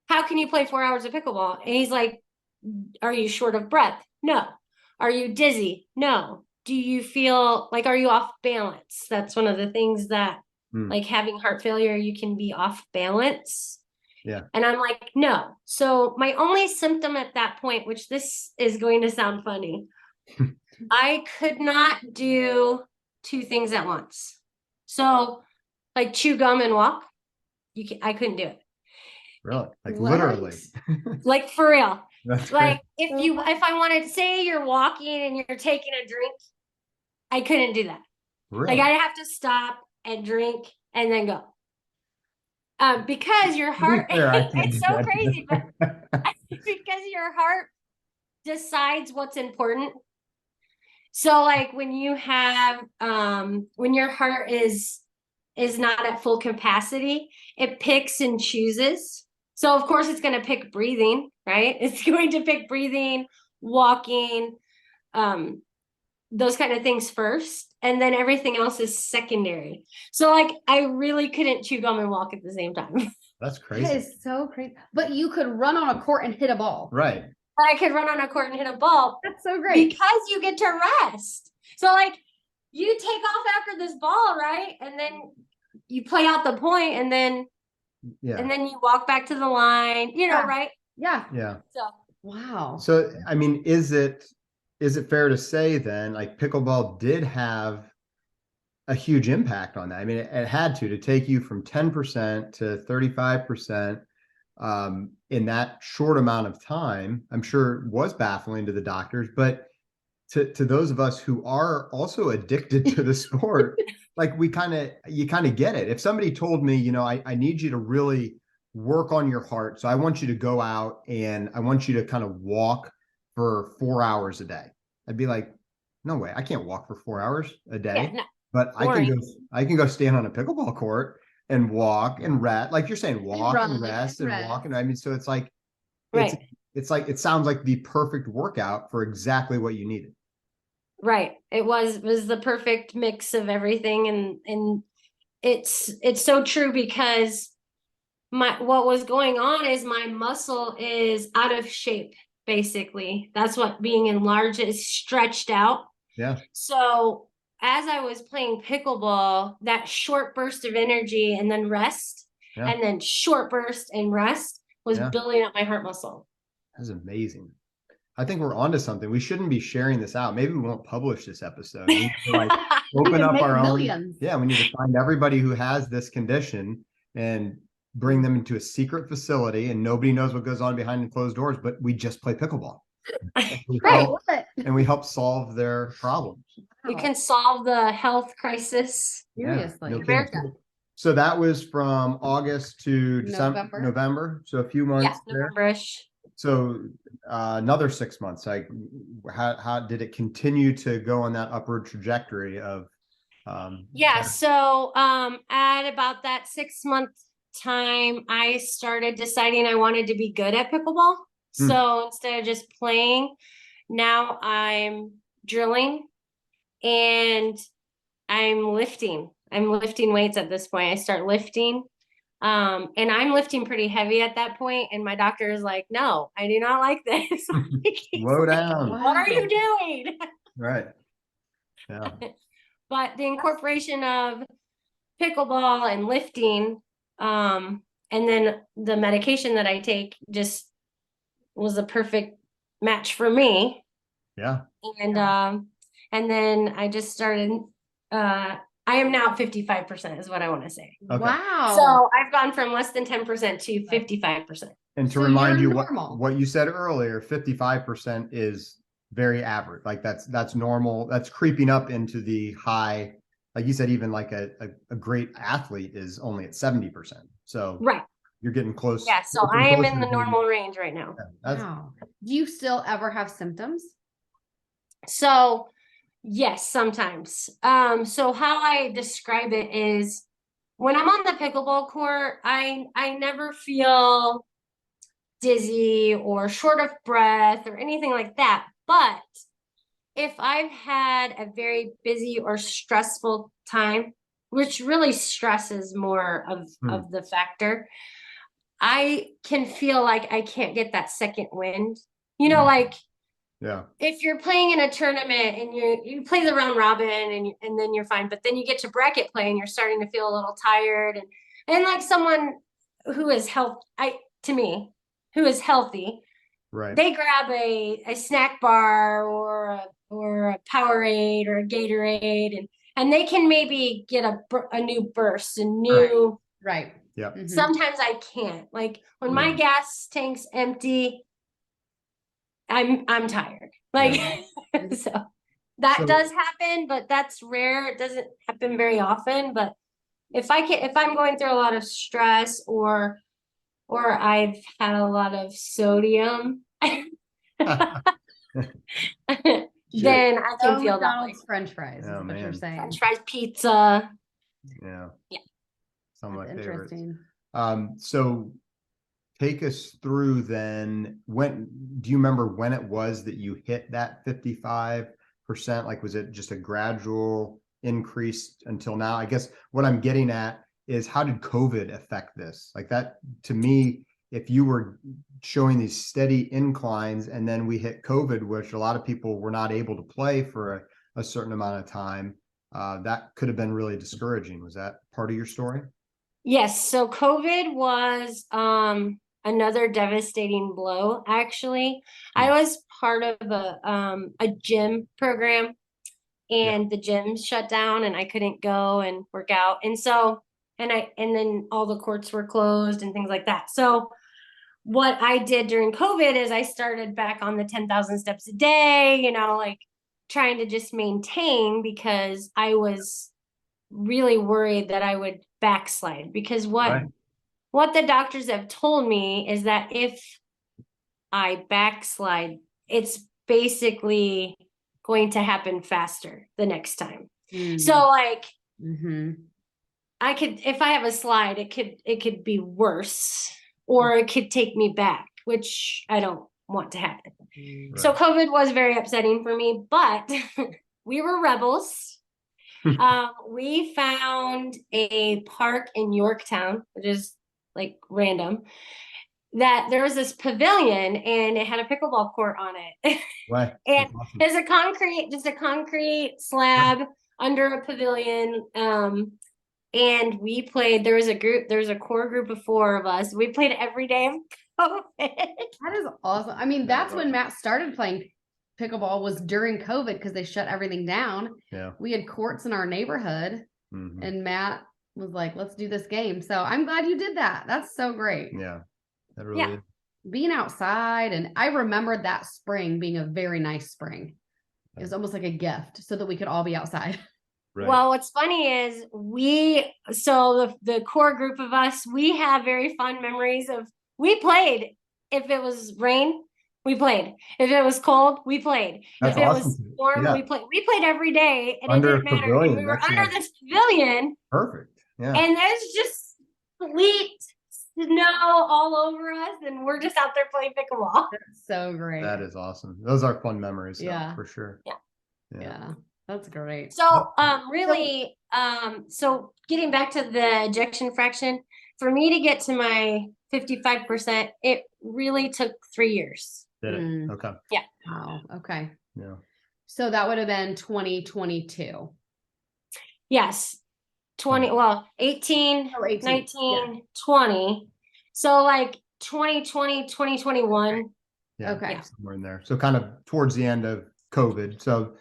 how can you play 4 hours of pickleball? And he's like, are you short of breath? No. Are you dizzy? No. Do you feel like, are you off balance? That's one of the things that like having heart failure, you can be off balance. Yeah. And I'm like, no. So my only symptom at that point, which this is going to sound funny, I could not do 2 things at once. So like chew gum and walk, I couldn't do it. Really? Like literally. Like for real. That's like great. if I wanted to say you're walking and you're taking a drink, I couldn't do that. Really? Like I'd have to stop and drink and then go. Because your heart, it's so crazy, but because your heart decides what's important. So like when you have, when your heart is not at full capacity, it picks and chooses. So of course it's going to pick breathing, right? It's going to pick breathing, walking, those kind of things first. And then everything else is secondary. So like, I really couldn't chew gum and walk at the same time. That's crazy. That is so crazy. But you could run on a court and hit a ball. Right. I could run on a court and hit a ball. That's so great. Because you get to rest. So like, you take off after this ball, right? And then you play out the point and then you walk back to the line, right? Yeah. Yeah. So wow. So I mean, is it is it fair to say then, like pickleball did have a huge impact on that? I mean, it had to take you from 10% to 35% in that short amount of time. I'm sure it was baffling to the doctors, but to those of us who are also addicted to the sport, like you kind of get it. If somebody told me, you know, I need you to really work on your heart, so I want you to go out and I want you to kind of walk for 4 hours a day, I'd be like, no way, I can't walk for 4 hours a day. Yeah, no. But I can go stand on a pickleball court and walk and rest, like you're saying, walk and rest and walk. And I mean, so it's like, it's like, it sounds like the perfect workout for exactly what you needed. Right. It was the perfect mix of everything. And it's so true, because what was going on is my muscle is out of shape. Basically, that's what being enlarged is, stretched out. Yeah. So as I was playing pickleball, that short burst of energy and then rest, and then short burst and rest was building up my heart muscle. That's amazing. I think we're onto something. We shouldn't be sharing this out. Maybe we won't publish this episode. We need to like open up our own. Yeah, we need to find everybody who has this condition and bring them into a secret facility, and nobody knows what goes on behind the closed doors, but we just play pickleball. And we help solve their problems. We can solve the health crisis. Seriously. Yeah, no, so that was from August to November. So a few months. Yeah, November-ish. So another 6 months. Like, how did it continue to go on that upward trajectory of? So at about that 6 month time, I started deciding I wanted to be good at pickleball. So instead of just playing, now I'm drilling and I'm lifting. I'm lifting weights at this point. I start lifting. And I'm lifting pretty heavy at that point, and my doctor is like, no, I do not like this. Slow down. What are you doing? Right. Yeah. But the incorporation of pickleball and lifting, and then the medication that I take just was a perfect match for me. Yeah. And then I just started, I am now 55% is what I want to say. Okay. Wow. So I've gone from less than 10% to 55%. And to remind you what you said earlier, 55% is very average. Like that's normal. That's creeping up into the high. Like you said, even like a great athlete is only at 70%. So you're getting close. Yeah. So I am in the normal range right now. Yeah, wow. Do you still ever have symptoms? So yes, sometimes. So how I describe it is, when I'm on the pickleball court, I never feel dizzy or short of breath or anything like that. But if I've had a very busy or stressful time, which really stress is more of the factor, I can feel like I can't get that second wind. You know, like, if you're playing in a tournament and you play the round robin and then you're fine, but then you get to bracket play and you're starting to feel a little tired, and like someone who is who is healthy, right? They grab a snack bar or a Powerade or a Gatorade, and they can maybe get a new burst, a new right. Yeah. Mm-hmm. Sometimes I can't. Like when my gas tank's empty, I'm tired. Like so that does happen, but that's rare. It doesn't happen very often. But if I'm going through a lot of stress or I've had a lot of sodium, then I can feel that way. French fries is what you're saying. French fries, pizza. Yeah. Some of my favorites. Interesting. So take us through then. Do you remember when it was that you hit that 55%? Like, was it just a gradual increase until now? I guess what I'm getting at is, how did COVID affect this? Like, that to me, if you were showing these steady inclines and then we hit COVID, which a lot of people were not able to play for a certain amount of time, that could have been really discouraging. Was that part of your story? Yes. So COVID was a another devastating blow, actually. I was part of a gym program, and the gyms shut down and I couldn't go and work out. And so, and then all the courts were closed and things like that. So what I did during COVID is I started back on the 10,000 steps a day, like trying to just maintain, because I was really worried that I would backslide, because what the doctors have told me is that if I backslide, it's basically going to happen faster the next time. So like I could, if I have a slide, it could be worse, or it could take me back, which I don't want to happen. Right. So COVID was very upsetting for me, but we were rebels. We found a park in Yorktown, which is like random, that there was this pavilion and it had a pickleball court on it. Right. And awesome. There's a concrete slab under a pavilion. And we played, there was a core group of 4 of us. We played every day of COVID. That is awesome. I mean, that's when Matt started playing pickleball, was during COVID, because they shut everything down. Yeah. We had courts in our neighborhood, and Matt was like, let's do this game. So I'm glad you did that. That's so great. Yeah. That really is. Being outside, and I remembered that spring being a very nice spring. It was almost like a gift so that we could all be outside. Right. Well, what's funny is the core group of us, we have very fond memories of, we played. If it was rain, we played. If it was cold, we played. That's if it awesome. was warm, we played. We played every day, and under it didn't matter. And we were under this pavilion. Perfect. Yeah. And there's just sweet snow all over us, and we're just out there playing pickleball. That's so great. That is awesome. Those are fun memories. Yeah, for sure. Yeah. That's great. So, so getting back to the ejection fraction, for me to get to my 55%, it really took 3 years. Did it? Okay. Yeah. Wow. Okay. Yeah. So that would have been 2022. Yes. 18, 19, 20. So like 2020, 2021. Yeah. Okay. Somewhere in there. So kind of towards the end of COVID. So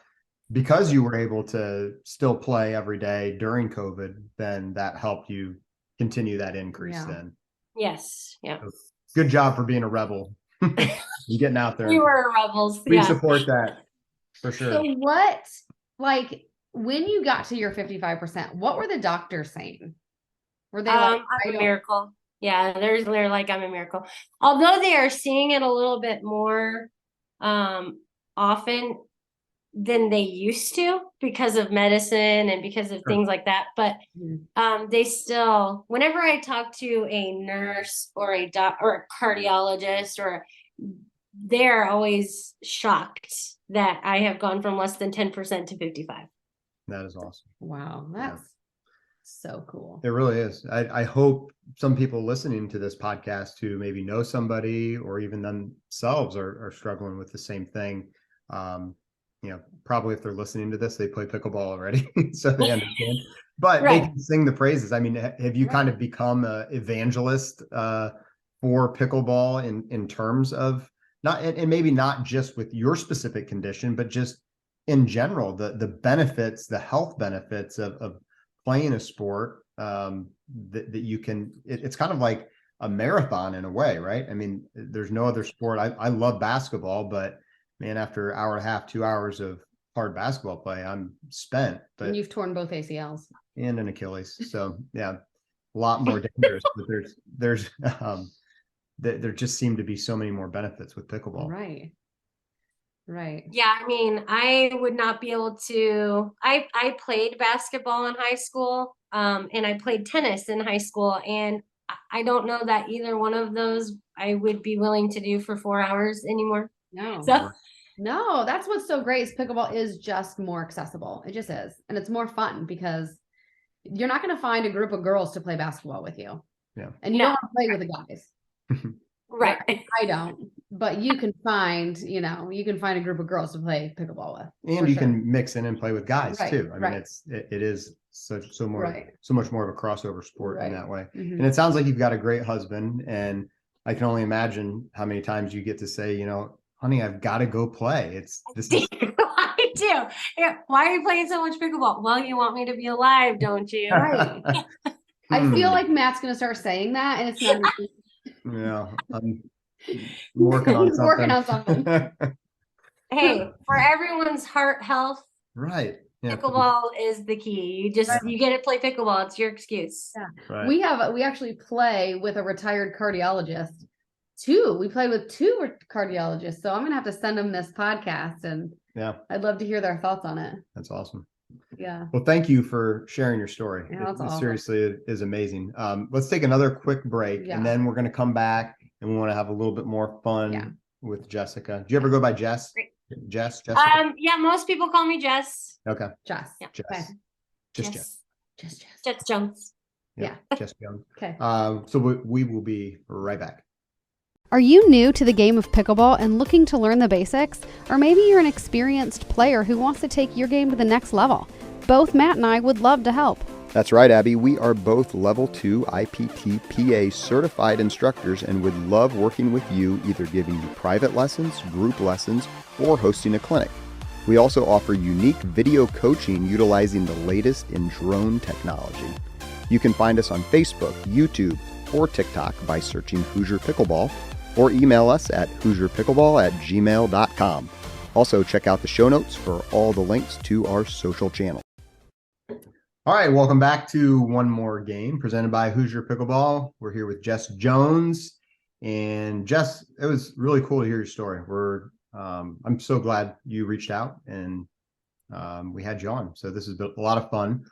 because you were able to still play every day during COVID, then that helped you continue that increase then. Yes. Yeah. So good job for being a rebel. You getting out there. We were rebels. We support that for sure. So when you got to your 55%, what were the doctors saying? Were they like, I'm a miracle? Yeah, they're like, I'm a miracle. Although they are seeing it a little bit more often than they used to, because of medicine and because of things like that. But they still, whenever I talk to a nurse or a cardiologist, they're always shocked that I have gone from less than 10% to 55. That is awesome. Wow. That's so cool. It really is. I hope some people listening to this podcast who maybe know somebody or even themselves are struggling with the same thing. Probably if they're listening to this, they play pickleball already, so they understand. But they can sing the praises. I mean, have you kind of become an evangelist for pickleball in terms of and maybe not just with your specific condition, but just in general, the benefits, the health benefits of playing a sport that you can, it's kind of like a marathon in a way, right? I mean, there's no other sport. I love basketball, but man, after an hour and a half, 2 hours of hard basketball play, I'm spent. But and you've torn both ACLs and an Achilles. So yeah, a lot more dangerous, but there just seem to be so many more benefits with pickleball. Right. Yeah. I mean, I would not be able to, I played basketball in high school, and I played tennis in high school, and I don't know that either one of those I would be willing to do for 4 hours anymore. No, that's what's so great is pickleball is just more accessible. It just is. And it's more fun because you're not going to find a group of girls to play basketball with you. Yeah. And you don't want to play with the guys. Right. I don't. But you can find, a group of girls to play pickleball with. And you can mix in and play with guys too. I mean, it is so much more of a crossover sport in that way. And it sounds like you've got a great husband, and I can only imagine how many times you get to say, honey, I've got to go play. I do. Yeah. Why are you playing so much pickleball? Well, you want me to be alive, don't you? Right. I feel like Matt's going to start saying that, and it's not. Yeah, I'm working on something. Working on something. Hey, for everyone's heart health, right. Yeah. Pickleball is the key. You get to play pickleball. It's your excuse. Yeah. Right. We actually play with a retired cardiologist. We play with two cardiologists. So I'm going to have to send them this podcast, and I'd love to hear their thoughts on it. That's awesome. Yeah. Well, thank you for sharing your story. Yeah, It seriously is amazing. Let's take another quick break, and then we're going to come back, and we want to have a little bit more fun with Jessica. Do you ever go by Jess? Great. Jessica? Yeah, most people call me Jess. Okay. Jess. Yeah. Jess. Okay. Jess. Jess Jones. Yeah. Jess Jones. Okay. So we will be right back. Are you new to the game of pickleball and looking to learn the basics? Or maybe you're an experienced player who wants to take your game to the next level? Both Matt and I would love to help. That's right, Abby. We are both Level 2 IPT-PA certified instructors and would love working with you, either giving you private lessons, group lessons, or hosting a clinic. We also offer unique video coaching utilizing the latest in drone technology. You can find us on Facebook, YouTube, or TikTok by searching Hoosier Pickleball, or email us at hoosierpickleball@gmail.com. Also, check out the show notes for all the links to our social channels. All right, welcome back to One More Game, presented by Hoosier Pickleball. We're here with Jess Jones. And Jess, it was really cool to hear your story. I'm so glad you reached out and we had you on. So this has been a lot of fun.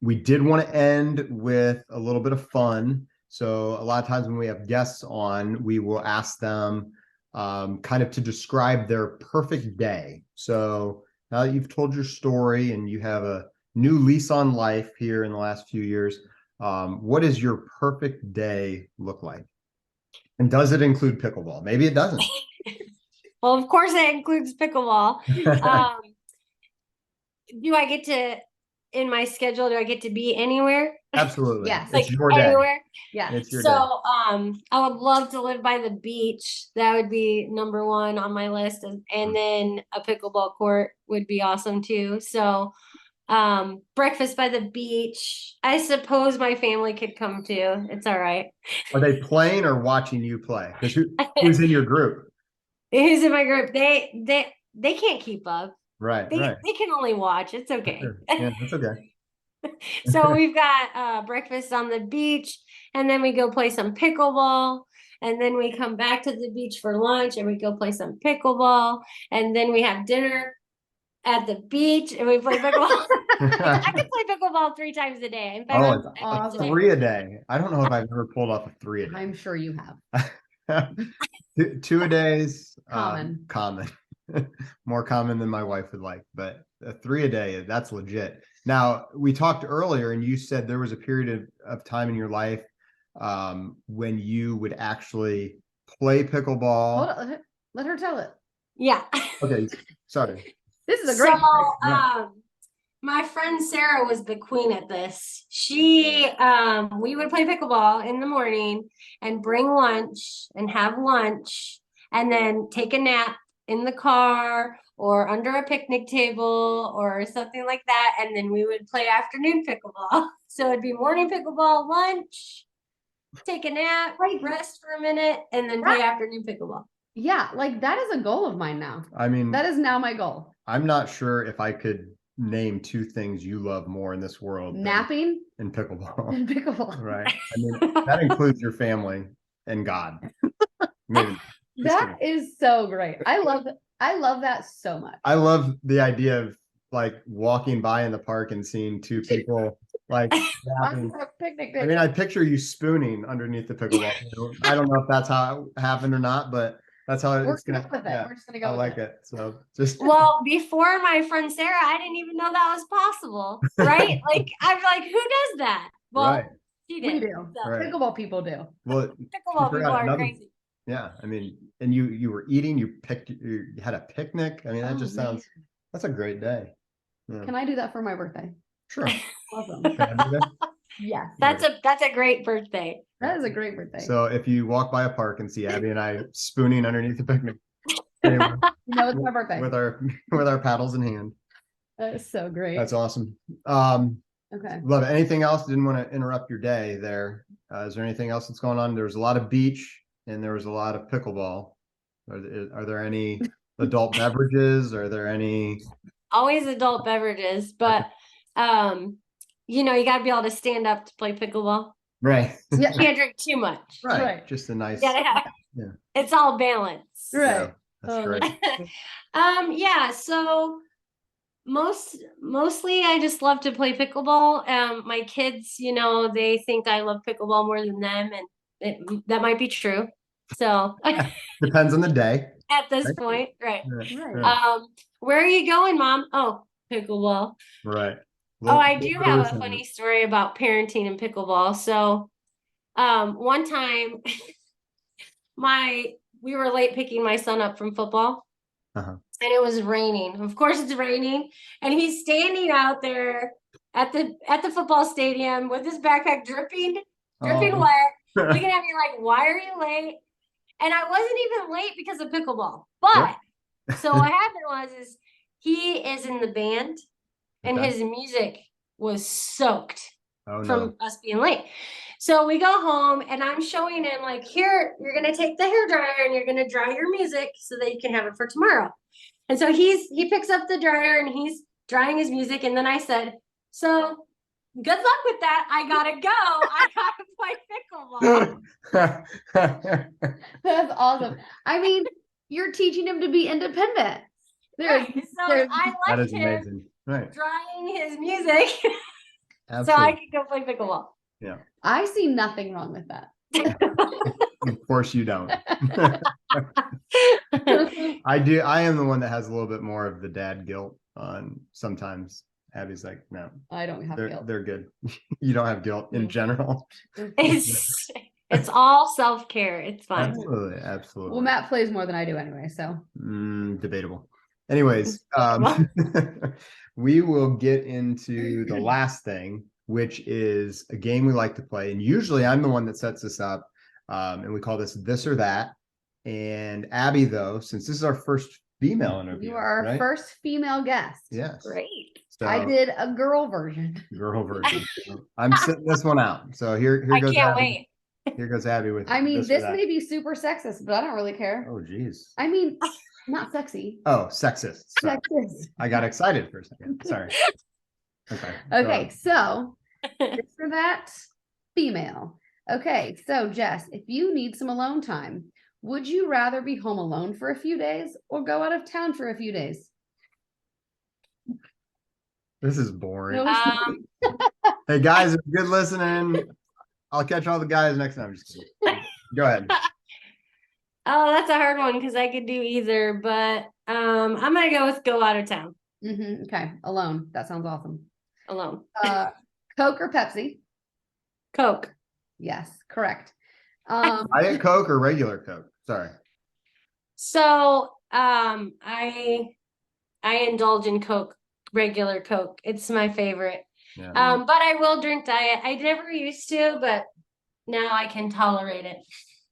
We did want to end with a little bit of fun. So a lot of times when we have guests on, we will ask them kind of to describe their perfect day. So now that you've told your story and you have a new lease on life here in the last few years, what does your perfect day look like? And does it include pickleball? Maybe it doesn't. Well, of course it includes pickleball. In my schedule, do I get to be anywhere? Absolutely. Yes. It's your day. Anywhere? Yeah. It's your So, day. I would love to live by the beach. That would be number one on my list. And then a pickleball court would be awesome too. So, breakfast by the beach. I suppose my family could come too. It's all right. Are they playing or watching you play? Because who's in your group? Who's in my group? They can't keep up. Right. They can only watch. It's okay. Sure. Yeah, that's okay. So we've got breakfast on the beach, and then we go play some pickleball, and then we come back to the beach for lunch, and we go play some pickleball, and then we have dinner at the beach, and we play pickleball. I could play pickleball 3 times a day. In fact, It's awesome. 3 a day. I don't know if I've ever pulled off a 3 a day. I'm sure you have. 2 a days. Common. More common than my wife would like, but 3 a day, that's legit. Now, we talked earlier and you said there was a period of time in your life when you would actually play pickleball. Hold on, let her tell it. Yeah. Okay, sorry. This is a great. My friend Sarah was the queen at this. We would play pickleball in the morning and bring lunch and have lunch and then take a nap in the car or under a picnic table or something like that. And then we would play afternoon pickleball. So it'd be morning pickleball, lunch, take a nap, rest for a minute, and then play afternoon pickleball. Yeah, like that is a goal of mine now. I mean, that is now my goal. I'm not sure if I could name 2 things you love more in this world. Napping and pickleball. And pickleball. Right. I mean, that includes your family and God. Maybe. That is so great. I love that so much. I love the idea of like walking by in the park and seeing 2 people like picnic. I mean, I picture you spooning underneath the pickleball. I don't know if that's how it happened or not, but that's how it's gonna. Yeah, we're just gonna go. I like it. So just well, before my friend Sarah, I didn't even know that was possible, right? Like I'm like, who does that? Well, right. She did. We do. So. Right. Pickleball people do. Well, pickleball people are crazy. Yeah, I mean, and you were eating. You had a picnic. I mean, that just sounds. That's a great day. Yeah. Can I do that for my birthday? Sure. Awesome. Can I do that? Yes. That's a great birthday. That is a great birthday. So if you walk by a park and see Abby and I spooning underneath the picnic table It's my birthday. with our paddles in hand. That is so great. That's awesome. Okay. Love it. Anything else? Didn't want to interrupt your day there. Is there anything else that's going on? There was a lot of beach and there was a lot of pickleball. Are there any adult beverages? Are there any? Always adult beverages, but you gotta be able to stand up to play pickleball. Right. You can't drink too much. Right. Just a nice. Yeah. It's all balance. Right. That's great. Yeah, so mostly I just love to play pickleball. My kids, they think I love pickleball more than them, and that might be true. So Depends on the day. At this point, right. Right. Where are you going, Mom? Oh, pickleball. Right. I do have a funny story about parenting and pickleball. So one time we were late picking my son up from football. And it was raining. Of course it's raining. And he's standing out there at the football stadium with his backpack dripping wet, looking at me like, why are you late? And I wasn't even late because of pickleball. But so what happened was he is in the band and his music was soaked from us being late. So we go home and I'm showing him like, here, you're going to take the hairdryer and you're going to dry your music so that you can have it for tomorrow. And so he picks up the dryer and he's drying his music. And then I said, so good luck with that. I gotta go. I gotta play pickleball. That's awesome. I mean, you're teaching him to be independent. I left him amazing. drying his music so I could go play pickleball. Yeah. I see nothing wrong with that. Of course you don't. I do. I am the one that has a little bit more of the dad guilt on sometimes. Abby's like, no, I don't have guilt. They're good. You don't have guilt in general. It's all self-care. It's fine. Absolutely. Well, Matt plays more than I do anyway, so debatable. Anyways, we will get into the last thing, which is a game we like to play. And usually I'm the one that sets this up. And we call this or that. And Abby, though, since this is our first female interview. You are our first female guest. Yes. Great. So, I did a girl version. I'm sitting this one out. So here goes I can't Abby. wait. Here goes Abby with. I mean, this may be super sexist, but I don't really care. Oh, geez. I mean, not sexy. Oh, sexist. Sorry. Sexist. I got excited for a second. Sorry. Okay. So this or that, female. Okay. So Jess, if you need some alone time, would you rather be home alone for a few days or go out of town for a few days? This is boring. Hey guys, if you're good listening, I'll catch all the guys next time. Just go ahead. Oh, that's a hard one because I could do either, but I'm gonna go out of town. Okay, alone. That sounds awesome. Alone. Coke or Pepsi? Coke. Yes, correct. I get Coke or regular Coke. Sorry. So I indulge in Coke, regular Coke. It's my favorite. Yeah. But I will drink diet. I never used to, but now I can tolerate it.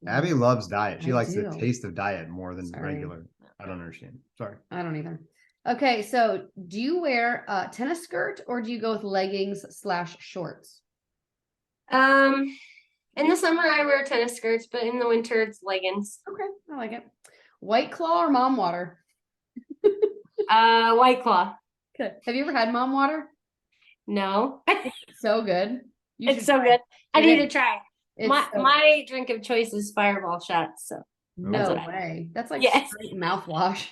Abby loves diet. She likes the taste of diet more than regular. I don't understand. Sorry. I don't either. Okay, so do you wear a tennis skirt or do you go with leggings / shorts? In the summer I wear tennis skirts, but in the winter it's leggings. Okay, I like it. White Claw or Mom Water? White Claw. Good. Have you ever had Mom Water? No. So good. It's so good. I need to try it. My drink of choice is Fireball shots. So no way. That's like straight mouthwash.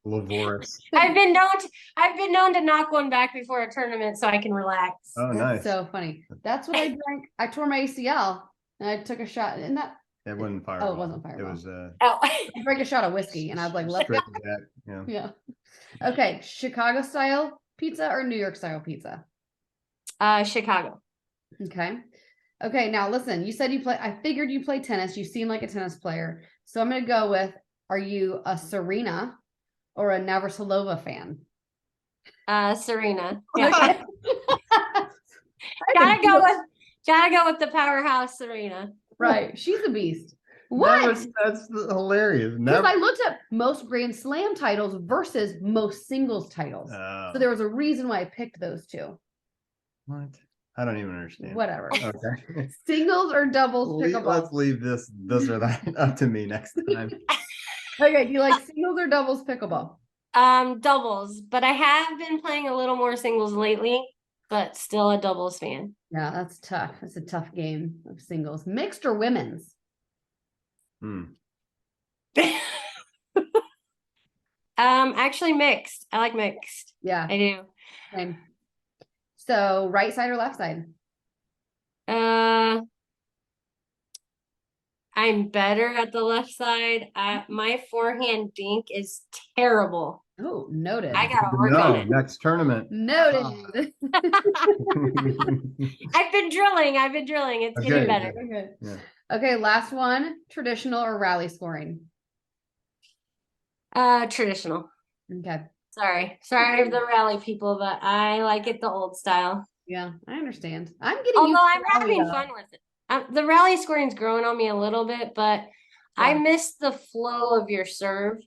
Laborious. I've been known to knock one back before a tournament so I can relax. Oh, nice. So funny. That's what I drank. I tore my ACL and I took a shot. And that it wasn't Fireball. Oh, it wasn't Fireball. It was I drank a shot of whiskey and I was like, let's go. Yeah. Okay. Chicago style pizza or New York style pizza? Chicago. Okay, now listen, you said I figured you play tennis. You seem like a tennis player. So I'm going to go with, are you a Serena or a Navratilova fan? Serena. Yeah. gotta go with the powerhouse Serena. Right. She's a beast. What? That's hilarious. Because I looked up most Grand Slam titles versus most singles titles. So there was a reason why I picked those two. What? I don't even understand. Whatever. Okay. Singles or doubles pickleball? Let's leave this or that up to me next time. Okay, do you like singles or doubles pickleball? Doubles, but I have been playing a little more singles lately, but still a doubles fan. Yeah, that's tough. It's a tough game of singles. Mixed or women's? Actually mixed. I like mixed. Yeah, I do. same. So right side or left side? I'm better at the left side. My forehand dink is terrible. Oh, noted. I gotta work on it. Next tournament. Noted. I've been drilling. It's getting better. Okay. Yeah. Okay, last one. Traditional or rally scoring? Traditional. Okay. Sorry to the rally people, but I like it the old style. Yeah, I understand. I'm getting Although used to I'm rally, having though. fun with it. The rally scoring's growing on me a little bit, but I miss the flow of your serve.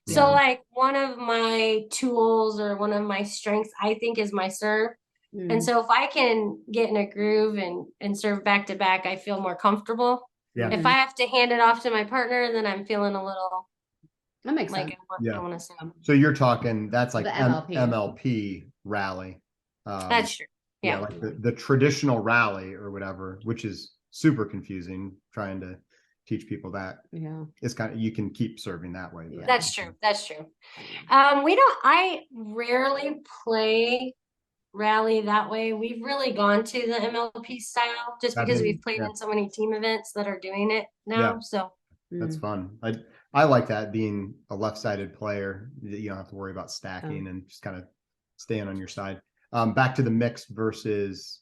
So like one of my tools or one of my strengths, I think, is my serve. And so if I can get in a groove and serve back to back, I feel more comfortable. Yeah. If I have to hand it off to my partner, then I'm feeling a little That makes like sense. I want to serve. So you're talking that's like The MLP. MLP rally. That's true. Yeah. Like the traditional rally or whatever, which is super confusing trying to teach people that. Yeah. It's kind of, you can keep serving that way. Yeah. That's true. I rarely play rally that way. We've really gone to the MLP style just because we've played in so many team events that are doing it now. Yeah. So that's fun. I like that, being a left-sided player. You don't have to worry about stacking and just kind of staying on your side. Back to the mixed versus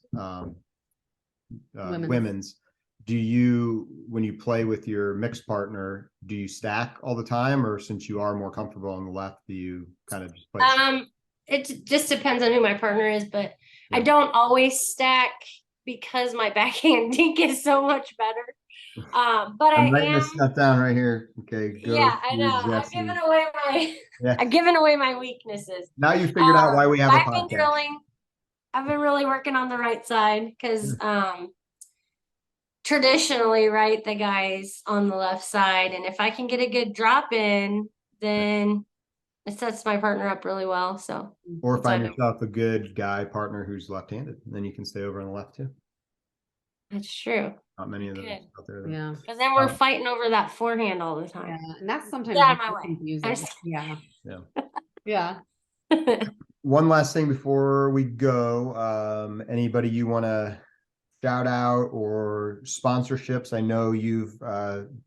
women's. Do you, when you play with your mixed partner, do you stack all the time, or since you are more comfortable on the left, do you kind of just play? It just depends on who my partner is, but I don't always stack because my backhand dink is so much better. But I'm writing this stuff down right here. Okay. Go. Yeah, I know. I've given away my weaknesses. Now you figured out why we have a podcast. I've been really working on the right side because traditionally, right, the guy's on the left side, and if I can get a good drop in, then it sets my partner up really well. So, or find yourself a good guy partner who's left-handed, and then you can stay over on the left too. That's true. Not many of those out there. Though. Yeah. Because then we're fighting over that forehand all the time. Yeah, and that's sometimes confusing. Yeah. Yeah. One last thing before we go. Anybody you want to shout out or sponsorships? I know you've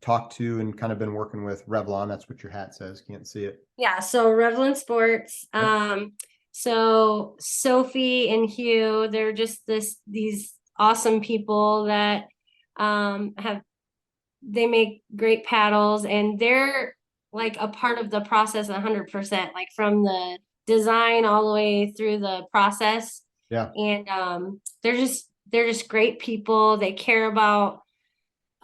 talked to and kind of been working with Revlon. That's what your hat says. Can't see it. Yeah. So Revlon Sports. So Sophie and Hugh, they're just these awesome people that they make great paddles, and they're like a part of the process 100%, like from the design all the way through the process. Yeah. And they're just great people. They care about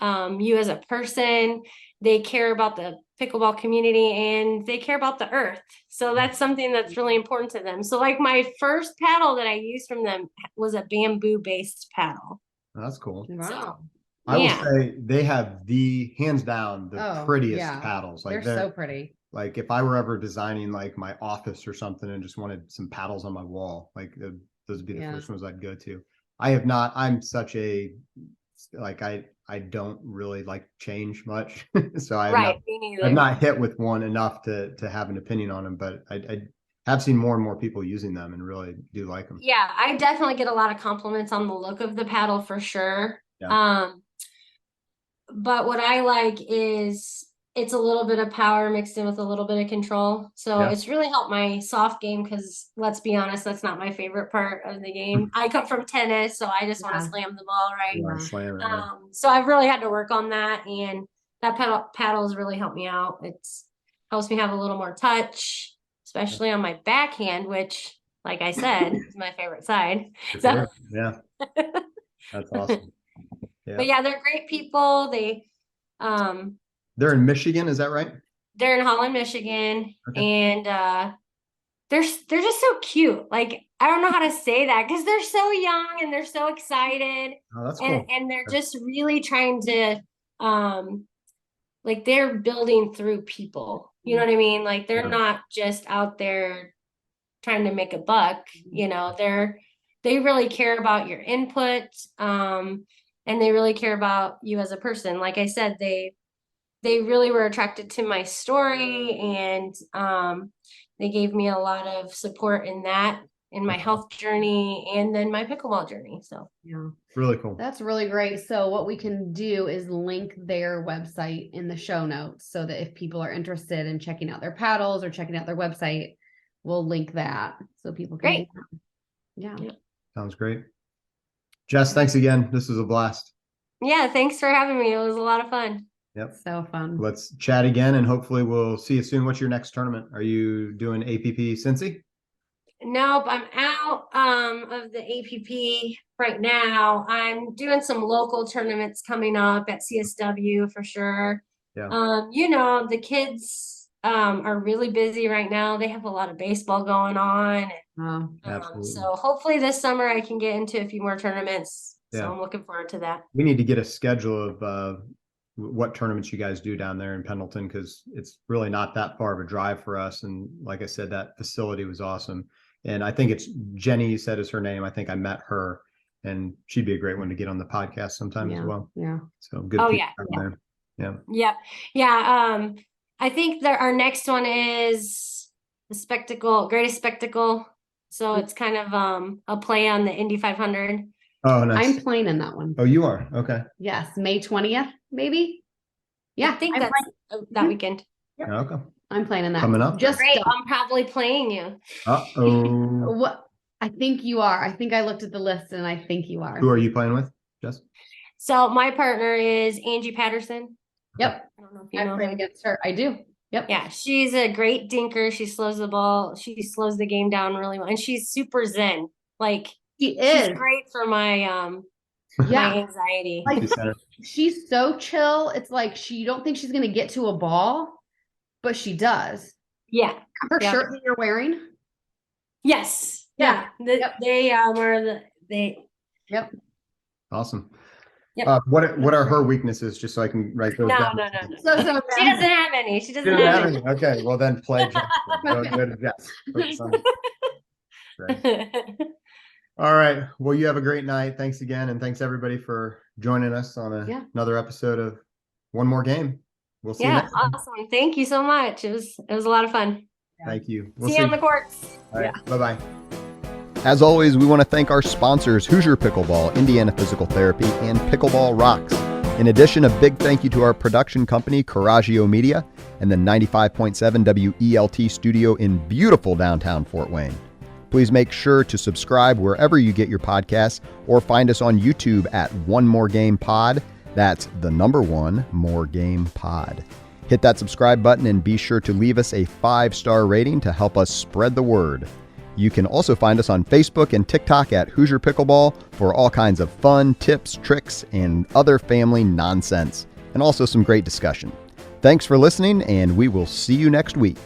you as a person. They care about the pickleball community, and they care about the earth. So that's something that's really important to them. So like my first paddle that I used from them was a bamboo based paddle. Oh, that's cool. Wow. So, I will say they have hands down the prettiest paddles. Like they're so pretty. Like if I were ever designing like my office or something and just wanted some paddles on my wall, like those would be the first ones I'd go to. I'm such a, like, I don't really like change much. So I've not hit with one enough to have an opinion on them, but I have seen more and more people using them and really do like them. Yeah, I definitely get a lot of compliments on the look of the paddle for sure. Yeah. But what I like is it's a little bit of power mixed in with a little bit of control. So it's really helped my soft game because, let's be honest, that's not my favorite part of the game. I come from tennis, so I just want to slam the ball, right? Slam it, so I've really had to work on that, and that paddle has really helped me out. It helps me have a little more touch, especially on my backhand, which like I said, is my favorite side. For So, sure. Yeah. That's awesome. Yeah. but yeah, they're great people. They're in Michigan, is that right? They're in Holland, Michigan, Okay. and they're just so cute. Like, I don't know how to say that because they're so young and they're so excited. Oh, that's cool. And they're just really trying to like they're building through people. You know what I mean? Like they're Yeah. not just out there trying to make a buck, they really care about your input. And they really care about you as a person. Like I said, they really were attracted to my story, and they gave me a lot of support in my health journey and then my pickleball journey. So Yeah. Really cool. That's really great. So what we can do is link their website in the show notes so that if people are interested in checking out their paddles or checking out their website, we'll link that so people can. Great. Yeah. Sounds great. Jess, thanks again. This was a blast. Yeah, thanks for having me. It was a lot of fun. Yep. So fun. Let's chat again, and hopefully we'll see you soon. What's your next tournament? Are you doing APP Cincy? Nope, I'm out of the APP right now. I'm doing some local tournaments coming up at CSW for sure. Yeah. The kids are really busy right now. They have a lot of baseball going on. Absolutely. So hopefully this summer I can get into a few more tournaments. Yeah. So I'm looking forward to that. We need to get a schedule of what tournaments you guys do down there in Pendleton, because it's really not that far of a drive for us. And like I said, that facility was awesome. And I think it's Jenny, you said is her name. I think I met her, and she'd be a great one to get on the podcast sometime as well. Yeah. So good. Oh, people yeah. down there. Yeah. Yep. Yeah. I think our next one is the Greatest Spectacle. So it's kind of a play on the Indy 500. Oh, nice. I'm playing in that one. Oh, you are? Okay. Yes. May 20th, maybe. Yeah. I think I'm that's that weekend. Yeah, okay. I'm playing in that. Coming up. Just Great. I'm probably playing you. Uh-oh. what I think you are. I think I looked at the list and I think you are. Who are you playing with, Jess? So my partner is Angie Patterson. Yep. I don't know if you I know played her. against her. I do. Yep. Yeah, she's a great dinker. She slows the ball. She slows the game down really well. And she's super zen. Like She is. she's great for my my anxiety. Like, she's so chill. It's like you don't think she's gonna get to a ball, but she does. Yeah. Her shirt that you're wearing. Yes. Yeah. They are they. Yep. Awesome. Yep. What are her weaknesses, just so I can write those down? No. So She doesn't have any. She doesn't Didn't have have any. any. Okay, well then play Jess. Go to Jess. Focus on- Great. All right. Well, you have a great night. Thanks again, and thanks everybody for joining us on another episode of One More Game. We'll see you next time. Awesome. Thank you so much. It was a lot of fun. Thank you. We'll see you on the courts. All right. Bye-bye. As always, we want to thank our sponsors, Hoosier Pickleball, Indiana Physical Therapy, and Pickleball Rocks. In addition, a big thank you to our production company, Coraggio Media, and the 95.7 WELT studio in beautiful downtown Fort Wayne. Please make sure to subscribe wherever you get your podcasts, or find us on YouTube at One More Game Pod. That's the number 1 More Game Pod. Hit that subscribe button and be sure to leave us a 5-star rating to help us spread the word. You can also find us on Facebook and TikTok at Hoosier Pickleball for all kinds of fun, tips, tricks, and other family nonsense, and also some great discussion. Thanks for listening, and we will see you next week.